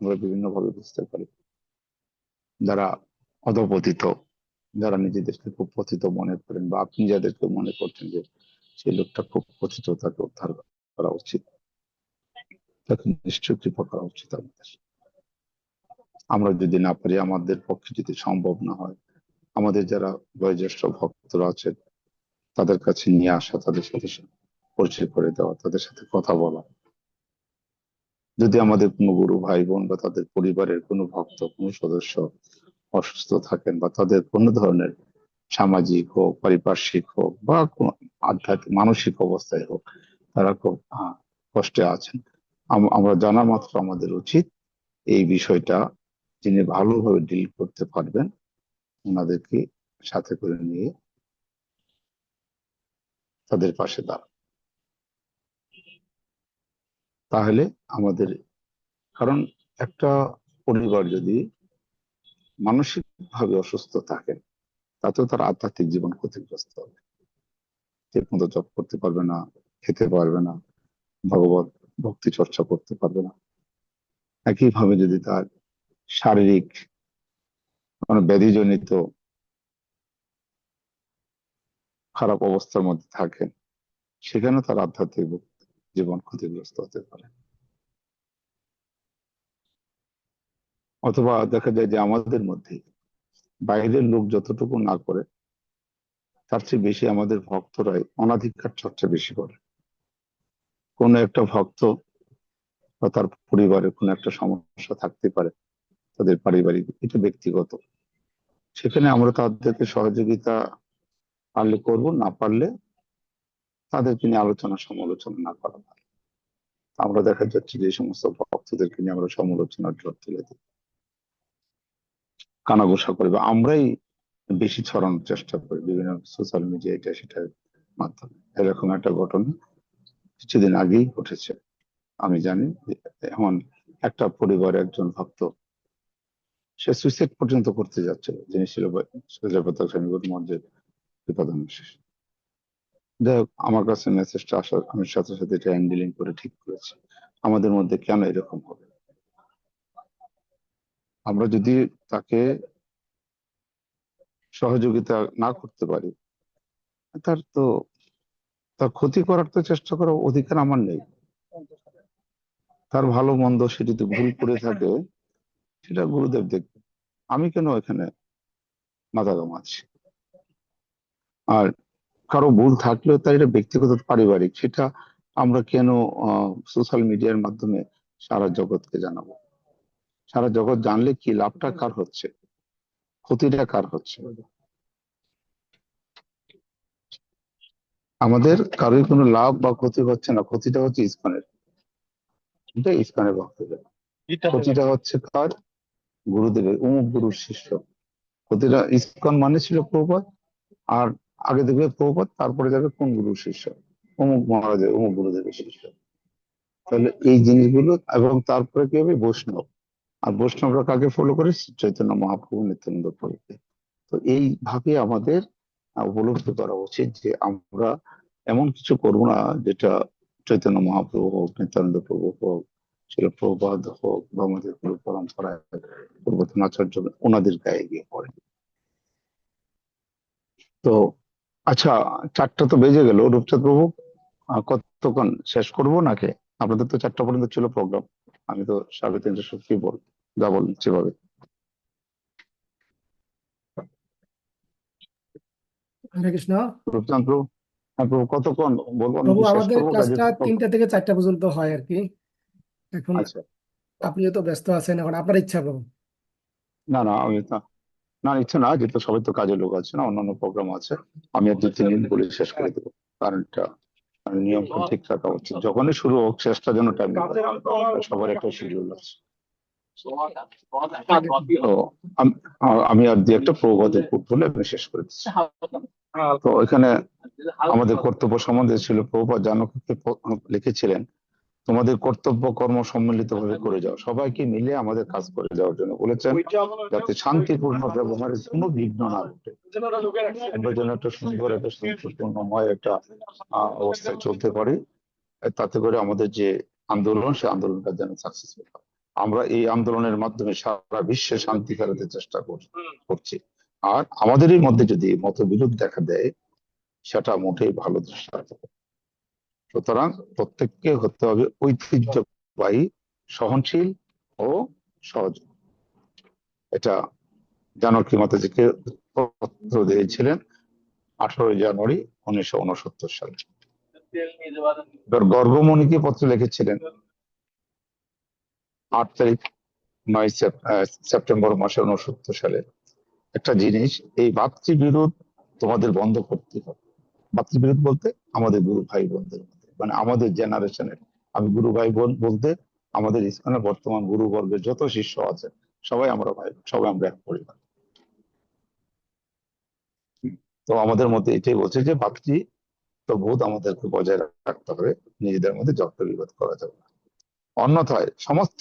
আমরা বিভিন্ন ভাবে বুঝতে পারি, যারা অধপতিত, যারা নিজেদেরকে খুব পতিত মনে করেন, বা আপনি যাদেরকে মনে করছেন যে সেই লোকটা খুব পতিত, তাকে উদ্ধার করা উচিত, তাকে নিশ্চয় কৃপা করা উচিত আমাদের। আমরা যদি না পারি, আমাদের পক্ষে যদি সম্ভব না হয়, আমাদের যারা বয়োজ্যেষ্ঠ ভক্তরা আছেন তাদের কাছে নিয়ে আসা, তাদের সাথে পরিচয় করে দেওয়া, তাদের সাথে কথা বলা। যদি আমাদের কোনো গুরু ভাই বোন বা তাদের পরিবারের কোনো ভক্ত, কোনো সদস্য অসুস্থ থাকেন, বা তাদের কোনো ধরনের সামাজিক হোক, পারিপার্শ্বিক হোক, বা কোনো আধ্যাত্মিক মানসিক অবস্থায় হোক, তারা খুব কষ্টে আছেন, আমরা জানা মাত্র আমাদের উচিত এই বিষয়টা যিনি ভালোভাবে ডিল করতে পারবেন ওনাদেরকে সাথে করে নিয়ে তাদের পাশে দাঁড়ান। তাহলে আমাদের, কারণ একটা পরিবার যদি মানসিক ভাবে অসুস্থ থাকে, তাতেও তার আধ্যাত্মিক জীবন ক্ষতিগ্রস্ত হবে। ঠিক মতো জপ করতে পারবে না, খেতে পারবে না, ভগবত ভক্তি চর্চা করতে পারবে না। একইভাবে যদি তার শারীরিক কোনো ব্যাধিজনিত খারাপ অবস্থার মধ্যে থাকে, সেখানে তার আধ্যাত্মিক জীবন ক্ষতিগ্রস্ত হতে পারে। অথবা দেখা যায় যে আমাদের মধ্যে বাইরের লোক যতটুকু না করে, তার চেয়ে বেশি আমাদের ভক্তরাই অনাধিকার চর্চা বেশি করে। কোনো একটা ভক্ত বা তার পরিবারের কোনো একটা সমস্যা থাকতে পারে, তাদের পারিবারিক, এটা ব্যক্তিগত, সেখানে আমরা তাদেরকে সহযোগিতা পারলে করব, না পারলে তাদেরকে নিয়ে আলোচনা সমালোচনা না করা ভালো। আমরা দেখা যাচ্ছে যে এই সমস্ত ভক্তদেরকে নিয়ে আমরা সমালোচনার ঝড় তুলে দিই, কানাঘুষা করি, বা আমরাই বেশি ছড়ানোর চেষ্টা করি বিভিন্ন সোশ্যাল মিডিয়া, এটা সেটার মাধ্যমে। এরকম একটা ঘটনা কিছুদিন আগেই ঘটেছে। আমি জানি যে এমন একটা পরিবারে একজন ভক্ত, সে সুইসাইড পর্যন্ত করতে যাচ্ছিল, যিনি ছিল স্বামী গুরু মহারাজের কৃপাদানবিশেষ। যাই হোক, আমার কাছে মেসেজটা আসার আমি সাথে সাথে এটা হ্যান্ডেলিং করে ঠিক করেছি। আমাদের মধ্যে কেন এরকম হবে? আমরা যদি তাকে সহযোগিতা না করতে পারি, তার তো তার ক্ষতি করার তো চেষ্টা করার অধিকার আমার নেই। তার ভালো মন্দ সে যদি ভুল করে থাকে, সেটা গুরুদেব দেখবে, আমি কেন এখানে মাথা ঘামাচ্ছি? আর কারো ভুল থাকলেও তার এটা ব্যক্তিগত পারিবারিক, সেটা আমরা কেন সোশ্যাল মিডিয়ার মাধ্যমে সারা জগৎকে জানাবো? সারা জগৎ জানলে কি লাভটা কার হচ্ছে, ক্ষতিটা কার হচ্ছে? আমাদের কারোর কোনো লাভ বা ক্ষতি হচ্ছে না, ক্ষতিটা হচ্ছে ইসকনের, এটা ইসকনের ভক্তদের। ক্ষতিটা হচ্ছে কার? গুরুদেবের, অমুক গুরুর শিষ্য। ক্ষতিটা ইসকন মানে ছিল প্রভুপাদ, আর আগে দেখবে প্রভুপাদ, তারপরে যাবে কোন গুরুর শিষ্য, অমুক মহারাজের, অমুক গুরুদেবের শিষ্য। তাহলে এই জিনিসগুলো, এবং তারপরে কি হবে? বৈষ্ণব। আর বৈষ্ণবরা কাকে ফলো করে? চৈতন্য মহাপ্রভু, নিত্যানন্দ প্রভুকে। তো এইভাবে আমাদের উপলব্ধি করা উচিত যে আমরা এমন কিছু করবো না যেটা চৈতন্য মহাপ্রভু হোক, নিত্যানন্দ প্রভু হোক, ছিল প্রভুপাদ হোক, বা আমাদের গুরু পরম্পরায় পূর্বতন আচার্য, ওনাদের গায়ে গিয়ে পড়ে। তো আচ্ছা, 4টা তো বেজে গেল, রূপচাঁদ প্রভু কতক্ষণ শেষ করবো নাকি? আপনাদের তো 4টা পর্যন্ত ছিল প্রোগ্রাম, আমি তো 3:30 সত্যি যা বলছি ভাবে। হরে কৃষ্ণ। রূপচাঁদ প্রভু, হ্যাঁ প্রভু, কতক্ষণ বলবো প্রভু, নাকি শেষ আমাদের করবো কাজে? ক্লাসটা 3টা থেকে 4টা পর্যন্ত হয় আর কি। এখন আচ্ছা, আপনি তো ব্যস্ত আছেন, এখন আপনার ইচ্ছা প্রভু। না না আমি না ইচ্ছে না, যেহেতু সবাই তো কাজের লোক আছে না, অন্যান্য প্রোগ্রাম আছে, আমি আর 2-3 দিন বলে শেষ করে দেবো। কারণ এটা নিয়ম ঠিক রাখা উচিত, যখনই শুরু হোক শেষটা যেন টাইম, সবার একটা শিডিউল আছে। তো আমি আর 2-একটা প্রবাদের বলে আমি শেষ করে দিচ্ছি। তো এখানে আমাদের কর্তব্য সম্বন্ধে ছিল, প্রভুপাদ জানককে লিখেছিলেন, তোমাদের কর্তব্য কর্ম সম্মিলিত ভাবে করে যাও, সবাইকে মিলে আমাদের কাজ করে যাওয়ার জন্য বলেছেন, যাতে শান্তিপূর্ণ ব্যবহারের কোনো বিঘ্ন না ঘটে, আমরা যেন একটা সুন্দর একটা শান্তিপূর্ণময় একটা অবস্থায় চলতে পারি, তাতে করে আমাদের যে আন্দোলন, সে আন্দোলনটা যেন সাকসেসফুল হয়। আমরা এই আন্দোলনের মাধ্যমে সারা বিশ্বে শান্তি ফেরাতে চেষ্টা করছি। আর আমাদেরই মধ্যে যদি মতবিরোধ দেখা দেয়, সেটা মোটেই ভালো দৃষ্টান্ত। সুতরাং প্রত্যেককে হতে হবে ঐতিহ্যবাহী, সহনশীল ও সহজ। এটা জানকী মাতাজিকে পত্র দিয়েছিলেন 18 জানুয়ারি 1969 সালে। এবার গর্গমণিকে পত্র লিখেছিলেন 8 তারিখ 9 সেপ্টেম্বর মাসে 69 সালে। একটা জিনিস, এই ভাতৃবিরোধ তোমাদের বন্ধ করতে হবে। ভাতৃবিরোধ বলতে আমাদের গুরু ভাই বোনদের মধ্যে, মানে আমাদের জেনারেশনের, আমি গুরু ভাই বোন বলতে আমাদের ইসলামের বর্তমান গুরু বর্গের যত শিষ্য আছে সবাই আমরা ভাই, সবাই আমরা এক পরিবার। তো আমাদের মধ্যে এটাই বলছে যে ভাতৃত্ববোধ আমাদেরকে বজায় রাখতে হবে, নিজেদের মধ্যে যত বিরোধ করা যাবে না, অন্যথায় সমস্ত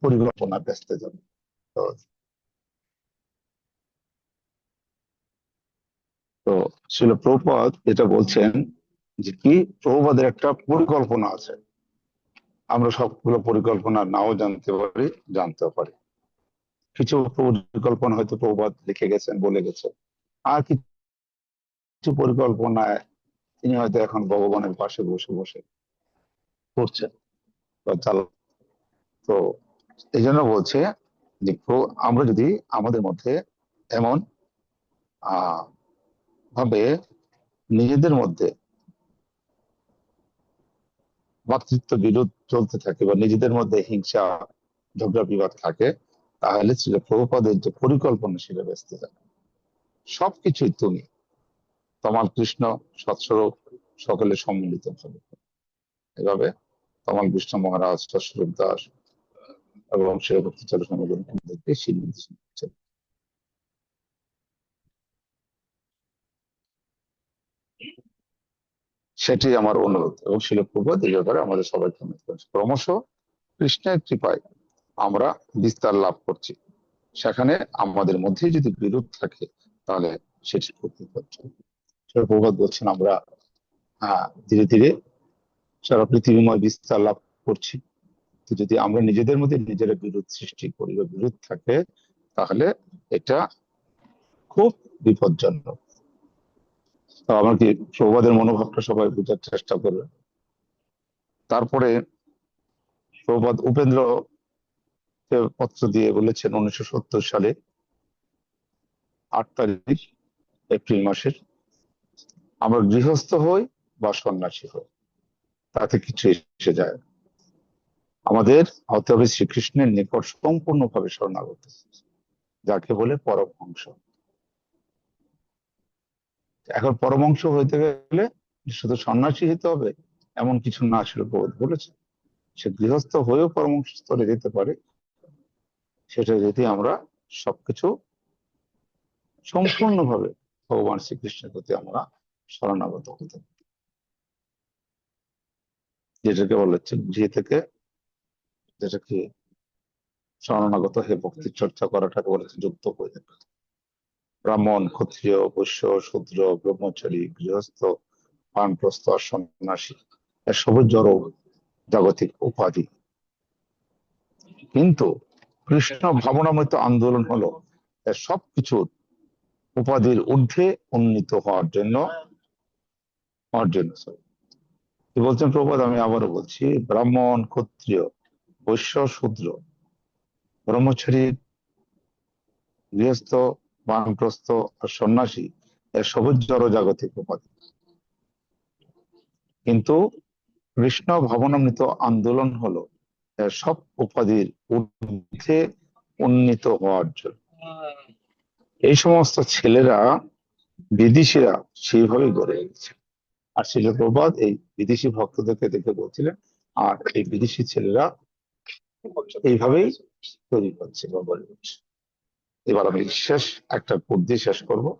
পরিকল্পনা ব্যস্ত যাবে। তো তো শিল প্রভুপাদ এটা বলছেন যে কি, প্রভুপাদের একটা পরিকল্পনা আছে, আমরা সবগুলো পরিকল্পনা নাও জানতে পারি, জানতেও পারি। কিছু পরিকল্পনা হয়তো প্রভুপাদ লিখে গেছেন, বলে গেছেন, আর কিছু পরিকল্পনায় তিনি হয়তো এখন ভগবানের পাশে বসে বসে করছেন বা তো এই জন্য বলছে যে আমরা যদি আমাদের মধ্যে এমন ভাবে নিজেদের মধ্যে ভাতৃত্ব বিরোধ চলতে থাকে বা নিজেদের মধ্যে হিংসা ঝগড়া বিবাদ থাকে, তাহলে ছিল প্রভুপাদের যে পরিকল্পনা সেটা ব্যস্ত যায়। সবকিছুই তুমি তমাল কৃষ্ণ সৎস্বরূপ সকলে সম্মিলিত হবে। এভাবে তমাল কৃষ্ণ মহারাজ, সৎস্বরূপ দাস এবং শিরভক্তি চল সমাজকে স্বীকৃতি দিচ্ছেন। সেটি আমার অনুরোধ, এবং শিল প্রভুপাদ এই ব্যাপারে আমাদের সবাইকে অনুরোধ করছে। ক্রমশ কৃষ্ণের কৃপায় আমরা বিস্তার লাভ করছি, সেখানে আমাদের মধ্যে যদি বিরোধ থাকে তাহলে সেটি প্রতিপদ। প্রভুপাদ বলছেন আমরা ধীরে ধীরে সারা পৃথিবীময় বিস্তার লাভ করছি, তো যদি আমরা নিজেদের মধ্যে নিজেরা বিরোধ সৃষ্টি করি বা বিরোধ থাকে, তাহলে এটা খুব বিপজ্জনক। তো আমার কি প্রভুপাদের মনোভাবটা সবাই বোঝার চেষ্টা করবে। তারপরে প্রভুপাদ উপেন্দ্র পত্র দিয়ে বলেছেন 1970 সালে 8 তারিখ এপ্রিল মাসের, আমরা গৃহস্থ হই বা সন্ন্যাসী হই, তাতে কিছু এসে যায়, আমাদের হতে হবে শ্রীকৃষ্ণের নিকট সম্পূর্ণভাবে শরণাগত, যাকে বলে পরমহংস। এখন পরমহংস হইতে গেলে শুধু সন্ন্যাসী হতে হবে এমন কিছু না, আসলে বলেছে সে গৃহস্থ হয়েও পরমহংস স্তরে যেতে পারে, সেটা যদি আমরা সবকিছু সম্পূর্ণভাবে ভগবান শ্রীকৃষ্ণের প্রতি আমরা শরণাগত হতে, যেটাকে বলেছেন গৃহ থেকে যেটাকে শরণাগত হয়ে ভক্তি চর্চা করাটাকে বলেছে যুক্ত হয়ে যাবে। ব্রাহ্মণ, ক্ষত্রিয়, বৈশ্য, শূদ্র, ব্রহ্মচারী, গৃহস্থ, বানপ্রস্থ আর সন্ন্যাসী, এসবই জড় জাগতিক উপাধি। কিন্তু কৃষ্ণ ভাবনামৃত আন্দোলন হলো সবকিছু উপাধির ঊর্ধ্বে উন্নীত হওয়ার জন্য কি বলছেন প্রভুপাদ? আমি আবারও বলছি, ব্রাহ্মণ, ক্ষত্রিয়, বৈশ্য, শূদ্র, ব্রহ্মচারী, গৃহস্থ, বানপ্রস্থ আর সন্ন্যাসী এর সবুজ জড় জাগতিক উপাধি। কিন্তু কৃষ্ণ ভাবনামৃত আন্দোলন হলো এর সব উপাধির ঊর্ধ্বে উন্নীত হওয়ার জন্য। এই সমস্ত ছেলেরা, বিদেশিরা সেইভাবেই গড়ে উঠেছে। আর শিল প্রভুপাদ এই বিদেশি ভক্তদেরকে দেখে বলছিলেন, আর এই বিদেশি ছেলেরা এইভাবেই তৈরি করছে বা গড়ে উঠছে। এবার আমি শেষ একটা কোট দিয়ে শেষ করবো।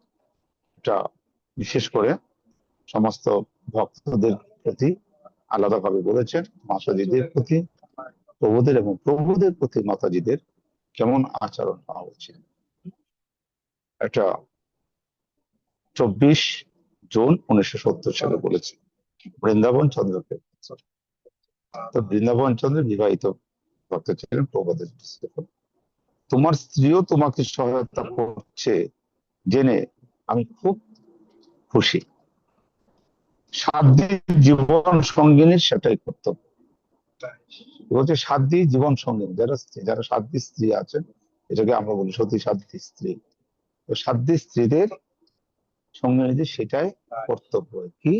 এটা বিশেষ করে সমস্ত ভক্তদের প্রতি আলাদাভাবে বলেছেন, মাতাজিদের প্রতি, প্রভুদের এবং প্রভুদের প্রতি মাতাজিদের কেমন আচরণ হওয়া উচিত। এটা 24 জুন 1970 সালে বলেছে বৃন্দাবন চন্দ্রকে। তো বৃন্দাবন চন্দ্র বিবাহিত ভক্ত ছিলেন প্রভুদের। তোমার স্ত্রীও তোমাকে সহায়তা করছে জেনে আমি খুব খুশি। সাধ্বী জীবন সঙ্গিনীর সেটাই কর্তব্য। বলছে সাধ্বী জীবন সঙ্গিনী, যারা সাধ্বী স্ত্রী আছেন, এটাকে আমরা বলি সতী সাধ্বী স্ত্রী। তো সাধ্বী স্ত্রীদের সঙ্গিনীদের সেটাই কর্তব্য, কি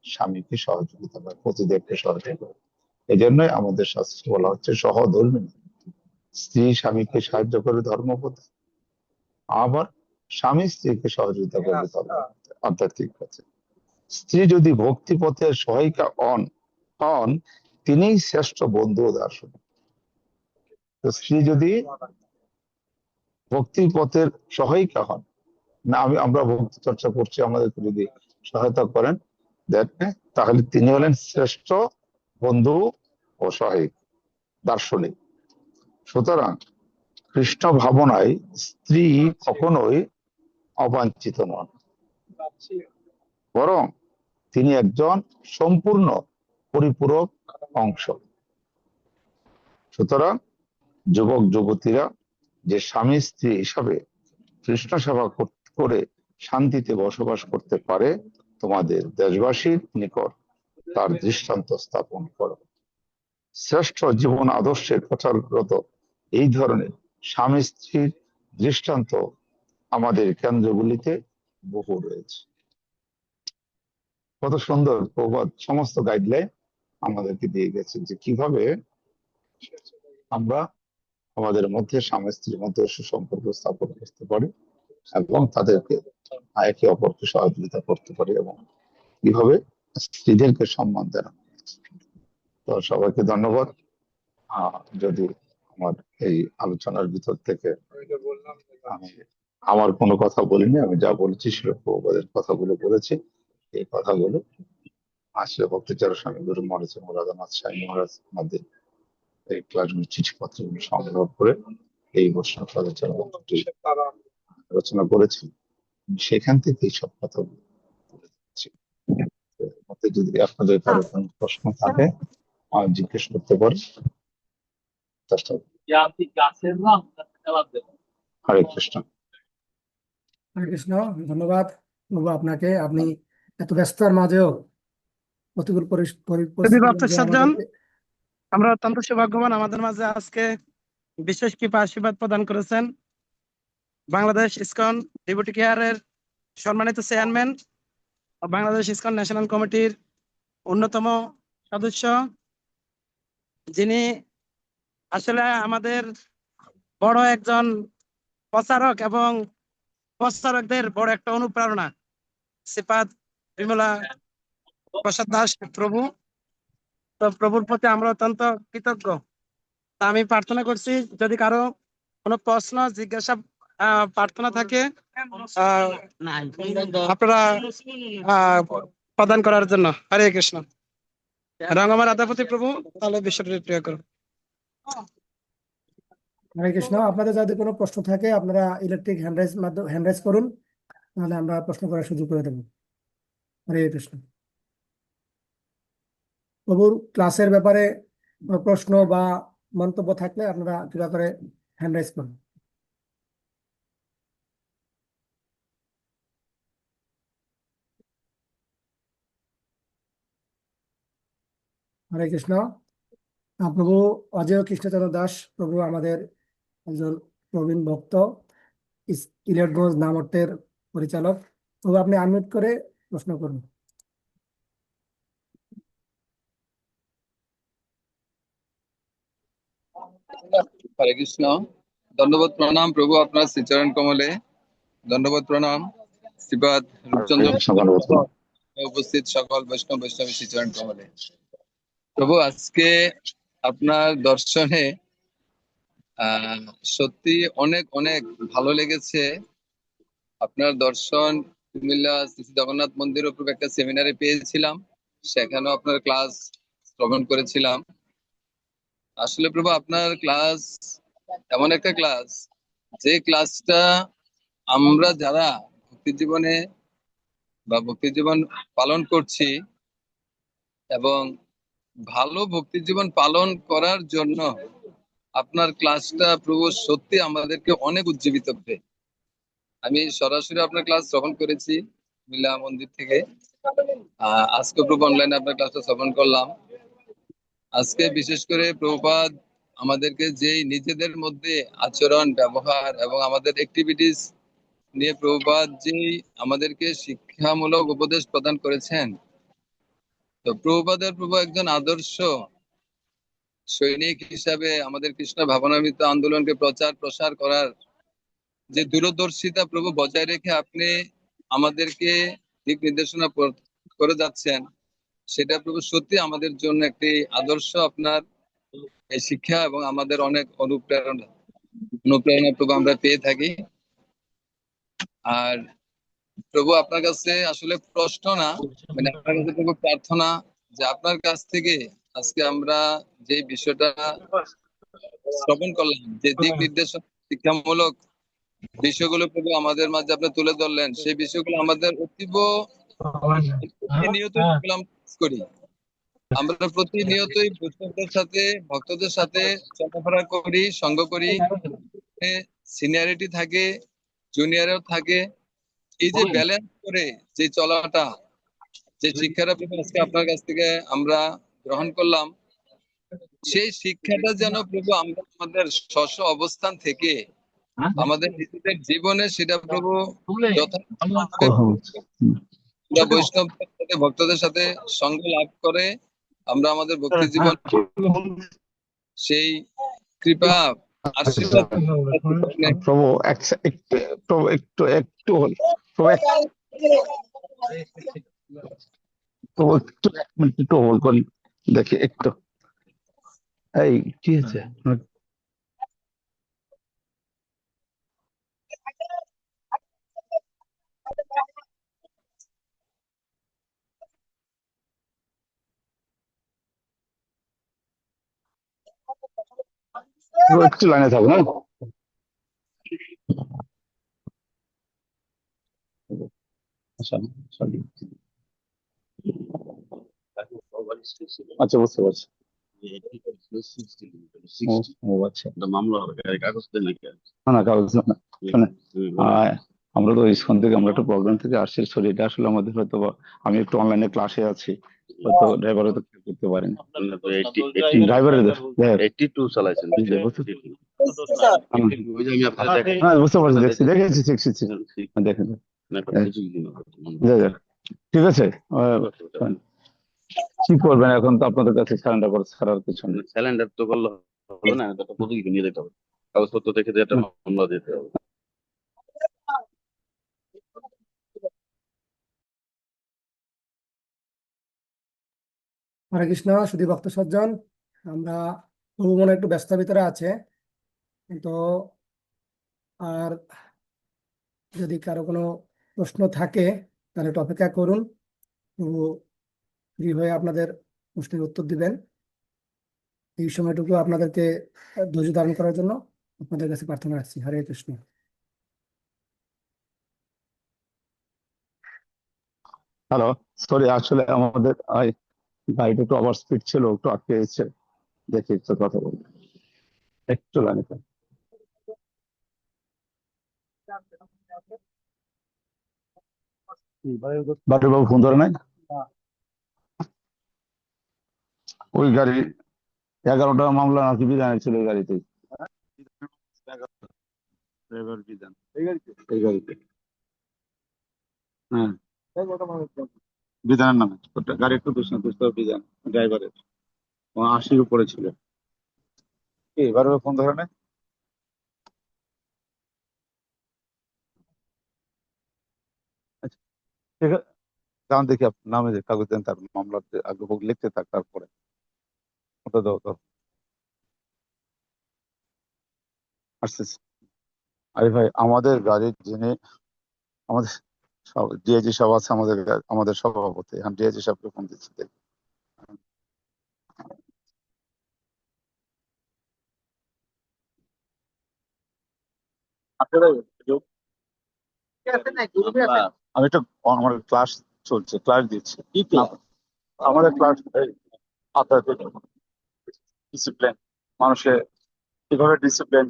স্বামীকে সহযোগিতা করে, পতিদেবকে সহযোগিতা করে। এই জন্যই আমাদের শাস্ত্রে বলা হচ্ছে সহধর্মিণী। স্ত্রী স্বামীকে সাহায্য করে ধর্মপথে, আবার স্বামী স্ত্রীকে সহযোগিতা করবে আধ্যাত্মিক পথে। স্ত্রী যদি ভক্তি পথের সহায়িকা হন, তিনিই শ্রেষ্ঠ বন্ধু ও দার্শনিক। তো স্ত্রী যদি ভক্তি পথের সহায়িকা হন, না আমরা ভক্তি চর্চা করছি, আমাদেরকে যদি সহায়তা করেন, তাহলে তিনি হলেন শ্রেষ্ঠ বন্ধু ও সহায়ক, দার্শনিক। সুতরাং কৃষ্ণ ভাবনায় স্ত্রী কখনোই অবাঞ্ছিত নন, বরং তিনি একজন সম্পূর্ণ পরিপূরক অংশ। সুতরাং যুবক যুবতীরা যে স্বামী স্ত্রী হিসাবে কৃষ্ণ সেবা করে শান্তিতে বসবাস করতে পারে, তোমাদের দেশবাসীর নিকট তার দৃষ্টান্ত স্থাপন করো। শ্রেষ্ঠ জীবন আদর্শের প্রচাররত এই ধরনের স্বামী স্ত্রীর দৃষ্টান্ত আমাদের কেন্দ্রগুলিতে বহু রয়েছে। কত সুন্দর প্রবাদ, সমস্ত গাইডলাইন আমাদেরকে দিয়ে গেছেন যে কিভাবে আমরা আমাদের মধ্যে স্বামী স্ত্রীর মধ্যে সুসম্পর্ক স্থাপন করতে পারি এবং তাদেরকে একে অপরকে সহযোগিতা করতে পারি, এবং কিভাবে স্ত্রীদেরকে সম্মান দেওয়া। তো সবাইকে ধন্যবাদ। যদি আমার এই আলোচনার ভিতর থেকে আমি আমার কোনো কথা বলিনি, আমি যা বলেছি শিরোপদের কথাগুলো বলেছি। এই কথাগুলো আসলে ভক্তিচার স্বামী গুরু মহারাজ মুরাদানাথ সাই মহারাজ আমাদের এই ক্লাসগুলো চিঠিপত্রগুলো সংগ্রহ করে এই বৈষ্ণব রচনা করেছেন। সেখান থেকে এইসব কথা মতে যদি আপনাদের কারো কোনো প্রশ্ন থাকে জিজ্ঞেস করতে পারেন, চেষ্টা করব। হরে কৃষ্ণ। হরে কৃষ্ণ। ধন্যবাদ প্রভু আপনাকে, আপনি এত ব্যস্ততার মাঝেও প্রতিকূল পরিস্থিতির ভক্ত মধ্যে সজ্জন, আমাদেরকে আমরা অত্যন্ত সৌভাগ্যবান, আমাদের মাঝে আজকে বিশেষ কৃপা আশীর্বাদ প্রদান করেছেন বাংলাদেশ ইসকন ডেপুটি কেয়ারের সম্মানিত চেয়ারম্যান, বাংলাদেশ ইসকন ন্যাশনাল কমিটির অন্যতম সদস্য, যিনি আসলে আমাদের বড় একজন প্রচারক এবং প্রচারকদের বড় একটা অনুপ্রেরণা, শ্রীপাদ বিমলা প্রসাদ দাস প্রভু। তো প্রভুর প্রতি আমরা অত্যন্ত কৃতজ্ঞ। তা আমি প্রার্থনা করছি, যদি কারো কোনো প্রশ্ন জিজ্ঞাসা প্রার্থনা থাকে আপনারা প্রদান করার জন্য। হরে কৃষ্ণ। রঙ্গমা রাধাপতি প্রভু, তাহলে বিশ্বটি প্রিয় করো। হরে কৃষ্ণ। আপনাদের যদি কোনো প্রশ্ন থাকে আপনারা ইলেকট্রিক হ্যান্ড রাইজ করুন, তাহলে আমরা প্রশ্ন করার সুযোগ করে দেবো। হরে কৃষ্ণ। প্রভুর ক্লাসের ব্যাপারে কোনো প্রশ্ন বা মন্তব্য থাকলে আপনারা কৃপা করে হ্যান্ড রাইজ করুন। হরে কৃষ্ণ। প্রভু অজয় কৃষ্ণচন্দ্র দাস প্রভু আমাদের একজন প্রবীণ ভক্ত, ইলিয়টগঞ্জ নামটের পরিচালক। প্রভু আপনি আনমিউট করে প্রশ্ন করুন। হরে কৃষ্ণ। দণ্ডবত প্রণাম প্রভু আপনার শ্রীচরণ কমলে। দণ্ডবত প্রণাম শ্রীপাদ হরে রূপচন্দ্র কৃষ্ণ ধন্যবাদ। উপস্থিত সকল বৈষ্ণব বৈষ্ণবী শ্রীচরণ কমলে। প্রভু আজকে আপনার দর্শনে সত্যি অনেক অনেক ভালো লেগেছে। আপনার দর্শন কুমিল্লা শ্রী শ্রী জগন্নাথ মন্দিরের উপর একটা সেমিনারে পেয়েছিলাম, সেখানেও আপনার ক্লাস শ্রবণ করেছিলাম। আসলে প্রভু আপনার ক্লাস এমন একটা ক্লাস, যে ক্লাসটা আমরা যারা ভক্তি জীবনে বা ভক্তি জীবন পালন করছি এবং ভালো ভক্তি জীবন পালন করার জন্য আপনার ক্লাসটা প্রভু সত্যি আমাদেরকে অনেক উজ্জীবিত করে। আমি সরাসরি আপনার ক্লাস শ্রবণ করেছি মিলা মন্দির থেকে। আজকে প্রভু অনলাইনে আপনার ক্লাসটা শ্রবণ করলাম। আজকে বিশেষ করে প্রভুপাদ আমাদেরকে যেই নিজেদের মধ্যে আচরণ, ব্যবহার এবং আমাদের অ্যাক্টিভিটিস নিয়ে প্রভুপাদ যেই আমাদেরকে শিক্ষামূলক উপদেশ প্রদান করেছেন, তো প্রভুপাদের প্রভু একজন আদর্শ সৈনিক হিসাবে আমাদের কৃষ্ণ ভাবনামৃত আন্দোলনকে প্রচার প্রসার করার যে দূরদর্শিতা প্রভু বজায় রেখে আপনি আমাদেরকে দিক নির্দেশনা করে যাচ্ছেন, সেটা প্রভু সত্যি আমাদের জন্য একটি আদর্শ আপনার এই শিক্ষা, এবং আমাদের অনেক অনুপ্রেরণা প্রভু আমরা পেয়ে থাকি। আর প্রভু আপনার কাছে আসলে প্রশ্ন না, মানে আপনার কাছে প্রভু প্রার্থনা, যে আপনার কাছ থেকে আজকে আমরা যে বিষয়টা শ্রবণ করলাম, যে দিক নির্দেশনা শিক্ষামূলক বিষয়গুলো প্রভু আমাদের মাঝে আপনি তুলে ধরলেন, সেই বিষয়গুলো আমাদের অতীব প্রতিনিয়ত আমরা কাজ করি। আমরা প্রতিনিয়তই বৈষ্ণবদের সাথে, ভক্তদের সাথে চলাফেরা করি, সঙ্গ করি, সিনিয়রিটি থাকে, জুনিয়রও থাকে। এই যে ব্যালেন্স করে যে চলাটা, যে শিক্ষাটা প্রভু আজকে আপনার কাছ থেকে আমরা গ্রহণ করলাম, সেই শিক্ষাটা যেন প্রভু আমরা আমাদের স্ব অবস্থান থেকে আমাদের নিজেদের জীবনে সেটা প্রভু যথাযথভাবে আমরা বৈষ্ণবদের সাথে, ভক্তদের সাথে সঙ্গ লাভ করে আমরা আমাদের ভক্তি জীবন সেই কৃপা আশীর্বাদ প্রভু প্রভু একটু একটু প্রভু প্রভু একটু 1 মিনিট একটু হোল্ড করুন, দেখি একটু। এই কি হয়েছে? প্রভু একটু লাইনে থাকুন, হ্যাঁ? আচ্ছা, বুঝতে পারছি। ও আচ্ছা, মামলা হবে কাগজ দেন নাকি? না না, কাগজ না। শোনেন, আমরা তো ইসকন থেকে, আমরা একটা প্রোগ্রাম থেকে আসছি। সরি, এটা আসলে আমাদের হয়তো আমি একটু অনলাইনে ক্লাসে আছি, হয়তো ড্রাইভার হয়তো খেয়াল করতে পারেন। ড্রাইভারের 82 চালাইছেন, জি, বুঝতে ওই যে আমি আপনাকে দেখাই। হ্যাঁ, বুঝতে পারছি, দেখেছি দেখছি দেখেন। যা যা, ঠিক আছে। কি করবেন এখন? তো আপনাদের কাছে সারেন্ডার করে ছাড়ার কিছু নেই। স্যালেন্ডার তো করলে হবে না, একটা প্রতিযোগী নিয়ে যেতে হবে, কাগজপত্র দেখে দিয়ে একটা মামলা দিতে হবে। হরে কৃষ্ণ শুধু ভক্ত সজ্জন, আমরা প্রভু মনে একটু ব্যস্ত ভিতরে আছে, কিন্তু আর যদি কারো কোনো প্রশ্ন থাকে তাহলে একটু অপেক্ষা করুন। প্রভু ফ্রি হয়ে আপনাদের প্রশ্নের উত্তর দিবেন। এই সময়টুকু আপনাদেরকে ধৈর্য ধারণ করার জন্য আপনাদের কাছে প্রার্থনা রাখছি। হরে কৃষ্ণ। হ্যালো, সরি, আসলে আমাদের গাড়িটা একটু ওভার স্পিড ছিল, একটু আটকে গেছে। দেখি একটু কথা বলবো, একটু লাইনে থাকুন। বাবু ফোন ধরে নাই? ওই গাড়ি 11টা মামলা নাকি বিধানের ছিল ওই গাড়িতে। ড্রাইভার বিধান এই গাড়িতে। হ্যাঁ, বিধানের নামে ওটা গাড়ি একটু দুষ্ট বিধান ড্রাইভারের 80-র উপরে ছিল। এবারে ফোন ধরে না। আচ্ছা, ঠিক আছে, যান দেখি আপনার নামে যে কাগজ দেন, তার মামলার যে আগে হোক লিখতে থাক, তারপরে ওটা দাও তো। আসতেছে। আরে ভাই, আমাদের গাড়ির যিনি আমাদের ডিআইজি সাহেব আছে, আমাদের সভাপতি, এখন ডিআইজি সাহেবকে ফোন দিচ্ছি দেখি। আপনারা আমি একটা আমার ক্লাস চলছে, ক্লাস দিচ্ছি। কি ক্লাস? আমাদের ক্লাস আপনার ডিসিপ্লিন, মানুষে কিভাবে ডিসিপ্লিন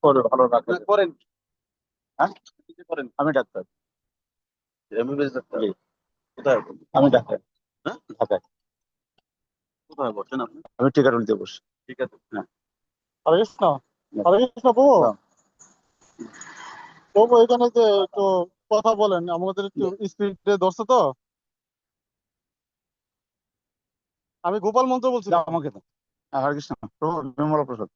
করে ভালো রাখে করেন। হ্যাঁ, করেন। আমি ডাক্তার। MBBS doctor? জি। কোথায়? আমি ডাক্তার। হ্যাঁ, ঢাকায়। কোথায় বসেন আপনি? আমি টিকাটুলিতে বসি। ঠিক আছে, হ্যাঁ। হরে কৃষ্ণ। হরে কৃষ্ণ প্রভু। হ্যাঁ। প্রভু এখানে যে একটু কথা বলেন, আমাদের একটু স্পিডে ধরছে তো। আমি গোপাল মন্ত্র বলছি। যা আমাকে দাও। হ্যাঁ, হরে কৃষ্ণ প্রভু, বিমলা প্রসাদ।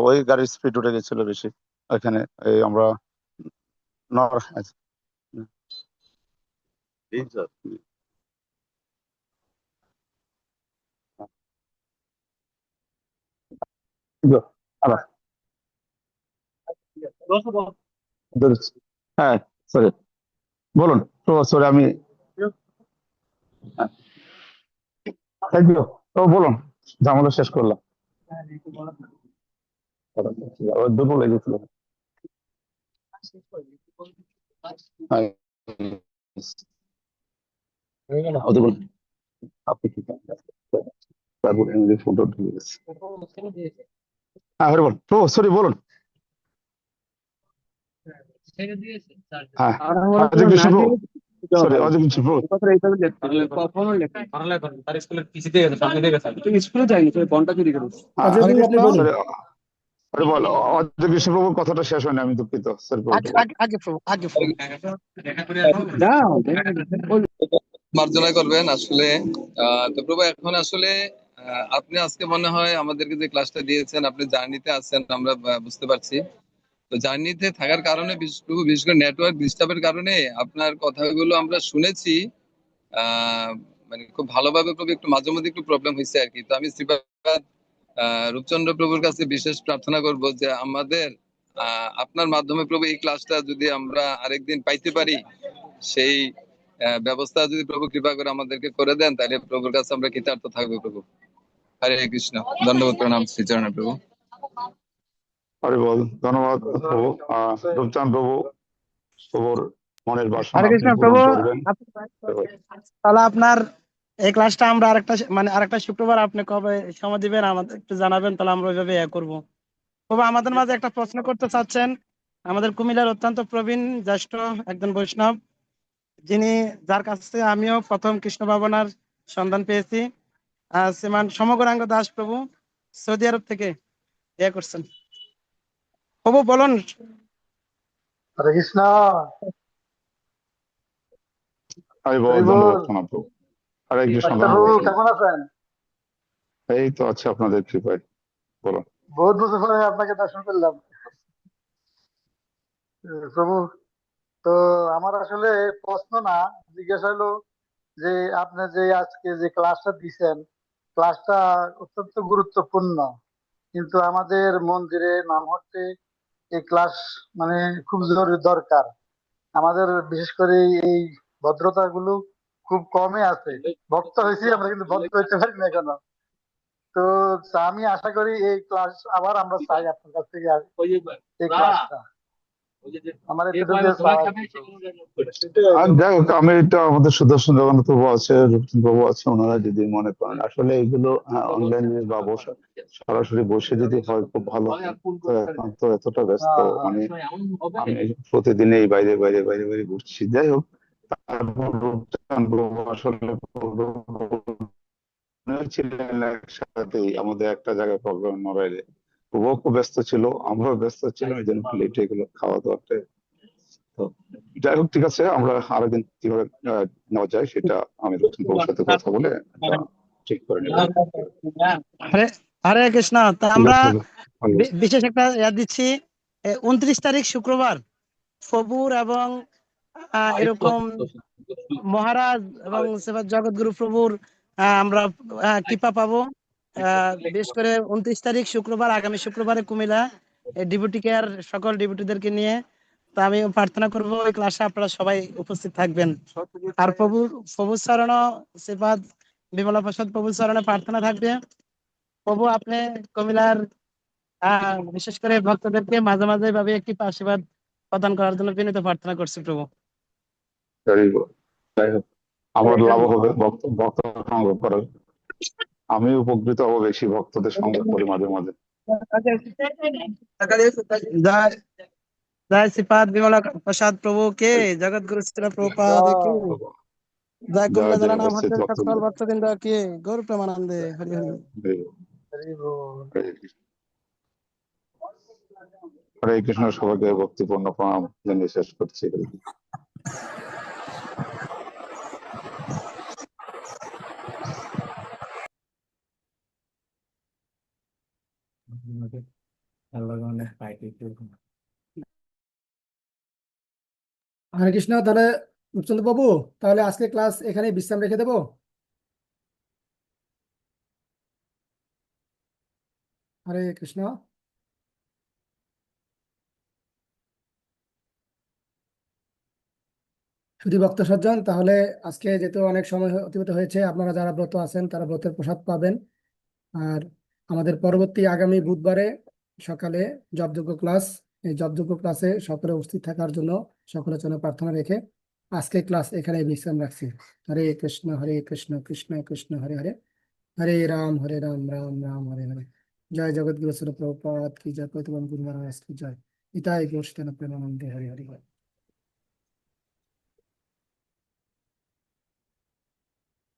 ওই গাড়ির স্পিড উঠে গেছিল বেশি ওইখানে। এই আমরা আচ্ছা, জি স্যার। আবার ধরেছি। হ্যাঁ, সরি, বলুন প্রভু, সরি আমি। থ্যাংক ইউ তো, বলুন, ঝামেলা শেষ করলাম। দুটো লেগেছিল। হ্যাঁ, ওদের বলুন, আপনি কি তারপরে ফটো ঢুকে গেছে। হ্যাঁ, হরে বল প্রভু, সরি বলুন। হ্যাঁ, অজয় কৃষ্ণ প্রভু, সরি অজয় কৃষ্ণ প্রভু। হ্যাঁ, অজয় ভাই, আপনি বলুন। sorry, আরে বল, অজয় কৃষ্ণ প্রভুর কথাটা শেষ হয়নি, আমি দুঃখিত স্যার। আগে প্রভু, আগে প্রভু। মার্জনা করবেন আসলে। তো প্রভু, এখন আসলে আপনি আজকে মনে হয় আমাদেরকে যে ক্লাসটা দিয়েছেন, আপনি জার্নিতে আছেন, আমরা বুঝতে পারছি। তো জার্নিতে থাকার কারণে প্রভু, বিশেষ করে নেটওয়ার্ক ডিস্টার্বের কারণে আপনার কথাগুলো আমরা শুনেছি আহ মানে খুব ভালোভাবে প্রভু, একটু মাঝে মধ্যে একটু প্রবলেম হয়েছে আর কি। তো আমি শ্রীপাদ রূপচন্দ্র প্রভুর কাছে বিশেষ প্রার্থনা করব যে আমাদের আপনার মাধ্যমে প্রভু এই ক্লাসটা যদি আমরা আরেকদিন পাইতে পারি, সেই ব্যবস্থা যদি প্রভু কৃপা করে আমাদেরকে করে দেন, তাহলে প্রভুর কাছে আমরা কৃতার্থ থাকবো প্রভু। হরে কৃষ্ণ। ধন্যবাদ, প্রণাম শ্রীচরণে প্রভু। হরে বল, ধন্যবাদ প্রভু। রূপচাঁদ প্রভু, প্রভুর মনের বাসনা হরে আপনি কৃষ্ণ পূরণ প্রভু। করবেন। তাহলে আপনার এই ক্লাসটা আমরা আরেকটা শুক্রবার আপনি কবে সময় দিবেন আমাদের একটু জানাবেন, তাহলে আমরা ওইভাবে করবো। প্রভু, আমাদের মাঝে একটা প্রশ্ন করতে চাচ্ছেন। আমাদের কুমিল্লার অত্যন্ত প্রবীণ জ্যেষ্ঠ একজন বৈষ্ণব, যার কাছ থেকে আমিও প্রথম কৃষ্ণ ভাবনার সন্ধান পেয়েছি, শ্রীমান সমগরাঙ্গ দাস প্রভু, সৌদি আরব থেকে করছেন। প্রভু বলুন। হরে কৃষ্ণ। হরে বল, ধন্যবাদ প্রণাম প্রভু। হরে কৃষ্ণ, প্রভু ধন্যবাদ। কেমন আছেন? এই তো আছে আপনাদের কৃপায়, বলুন। বহুত বছর পরে আপনাকে দর্শন করলাম প্রভু। তো আমার আসলে প্রশ্ন না, জিজ্ঞাসা হলো যে আপনি যে আজকে যে ক্লাসটা দিছেন, ক্লাসটা অত্যন্ত গুরুত্বপূর্ণ, কিন্তু আমাদের মন্দিরে নাম হচ্ছে এই ক্লাস মানে খুব জরুরি দরকার। আমাদের বিশেষ করে এই ভদ্রতা গুলো খুব কমই আছে। ভক্ত হয়েছি আমরা, কিন্তু ভদ্র হইতে পারি না কেন? তো আমি আশা করি এই ক্লাস আবার আমরা চাই আপনার কাছ থেকে এই ক্লাসটা। আমার এতটুকু চাওয়া আর কি প্রভু। আর যাই হোক, আমি এটা আমাদের সুদর্শন জগন্নাথ প্রভু আছে, রূপচন্দ্র প্রভু আছে, ওনারা যদি মনে করেন আসলে এগুলো অনলাইনে বা সরাসরি বসে যদি হয় খুব ভালো হয়। তো এখন তো এতটা ব্যস্ত, হ্যাঁ, হ্যাঁ। মানে আমি প্রতিদিনই বাইরে বাইরে বাইরে বাইরে ঘুরছি। যাই হোক, তারপর বাবু আসলে ছিলেন একসাথেই আমাদের একটা জায়গায় প্রোগ্রাম মোবাইলে। ও খুব ব্যস্ত ছিল, আমরাও ব্যস্ত ছিলাম, এই জন্য লেট হয়ে গেল খাওয়া দাওয়াতে। তো যাই হোক, ঠিক আছে, আমরা আরেকদিন কিভাবে নেওয়া যায় সেটা আমি রতন বাবুর সাথে কথা বলে এটা ঠিক করে নেব। হরে হরে কৃষ্ণ। তা ঠিক আমরা আছে, ভালো। বিশেষ একটা দিচ্ছি 29 তারিখ শুক্রবার প্রভুর এবং এরকম মহারাজ এবং সেবার জগৎগুরু প্রভুর আমরা কৃপা পাবো। বিশেষ করে 29 তারিখ শুক্রবার, আগামী শুক্রবারে কুমিল্লা ডিপুটি কেয়ার সকল ডিপুটিদেরকে নিয়ে। তো আমি প্রার্থনা করব এই ক্লাসে আপনারা সবাই উপস্থিত থাকবেন। আর প্রভুর চরণ শ্রীপাদ বিমলা প্রসাদ প্রভুর চরণে প্রার্থনা থাকবে। প্রভু আপনি কুমিল্লার বিশেষ করে ভক্তদেরকে মাঝে মাঝে ভাবে একটি আশীর্বাদ প্রদান করার জন্য বিনীত প্রার্থনা করছি প্রভু। Very good. যাই হোক, আমার লাভ হবে ভক্ত সঙ্গ করার। আমি উপকৃত হব বেশি ভক্তদের সঙ্গ করি মাঝে মাঝে। জয় জয় শ্রীপাদ বিমলা প্রসাদ প্রভু কে, জগৎ গুরু শ্রী প্রভুপাদ কি, জয় জয় কুমিল্লা জয় জেলা নাম উপস্থিত হচ্ছে সকল ভক্তবৃন্দ। ভক্তবৃন্দ কে, গৌর প্রেমানন্দে হরি হরি। Very good. হরি বল। হরে কৃষ্ণ। হরে কৃষ্ণ, সবাইকে ভক্তিপূর্ণ প্রণাম জানিয়ে শেষ করছি। হরে কৃষ্ণ। তাহলে রূপচন্দ্র বাবু, তাহলে আজকে ক্লাস এখানে বিশ্রাম রেখে দেবো। হরে কৃষ্ণ। শুধু ভক্ত সজ্জন, তাহলে আজকে যেহেতু অনেক সময় অতিবাহিত হয়েছে, আপনারা যারা ব্রত আছেন তারা ব্রতের প্রসাদ পাবেন। আর আমাদের পরবর্তী আগামী বুধবারে সকালে জপযজ্ঞ ক্লাস, এই জপযজ্ঞ ক্লাসে সকলে উপস্থিত থাকার জন্য সকলের জন্য প্রার্থনা রেখে আজকে ক্লাস এখানে বিশ্রাম রাখছি। হরে কৃষ্ণ কৃষ্ণ কৃষ্ণ হরে হরে, হরে রাম রাম রাম হরে হরে। জয় জগৎগুরু শিল প্রভুপাদ কি জয়, পতিত গুরু মহারাজ কি জয়। ইতাই গোষ্ঠী প্রেমানন্দে হরে হরে।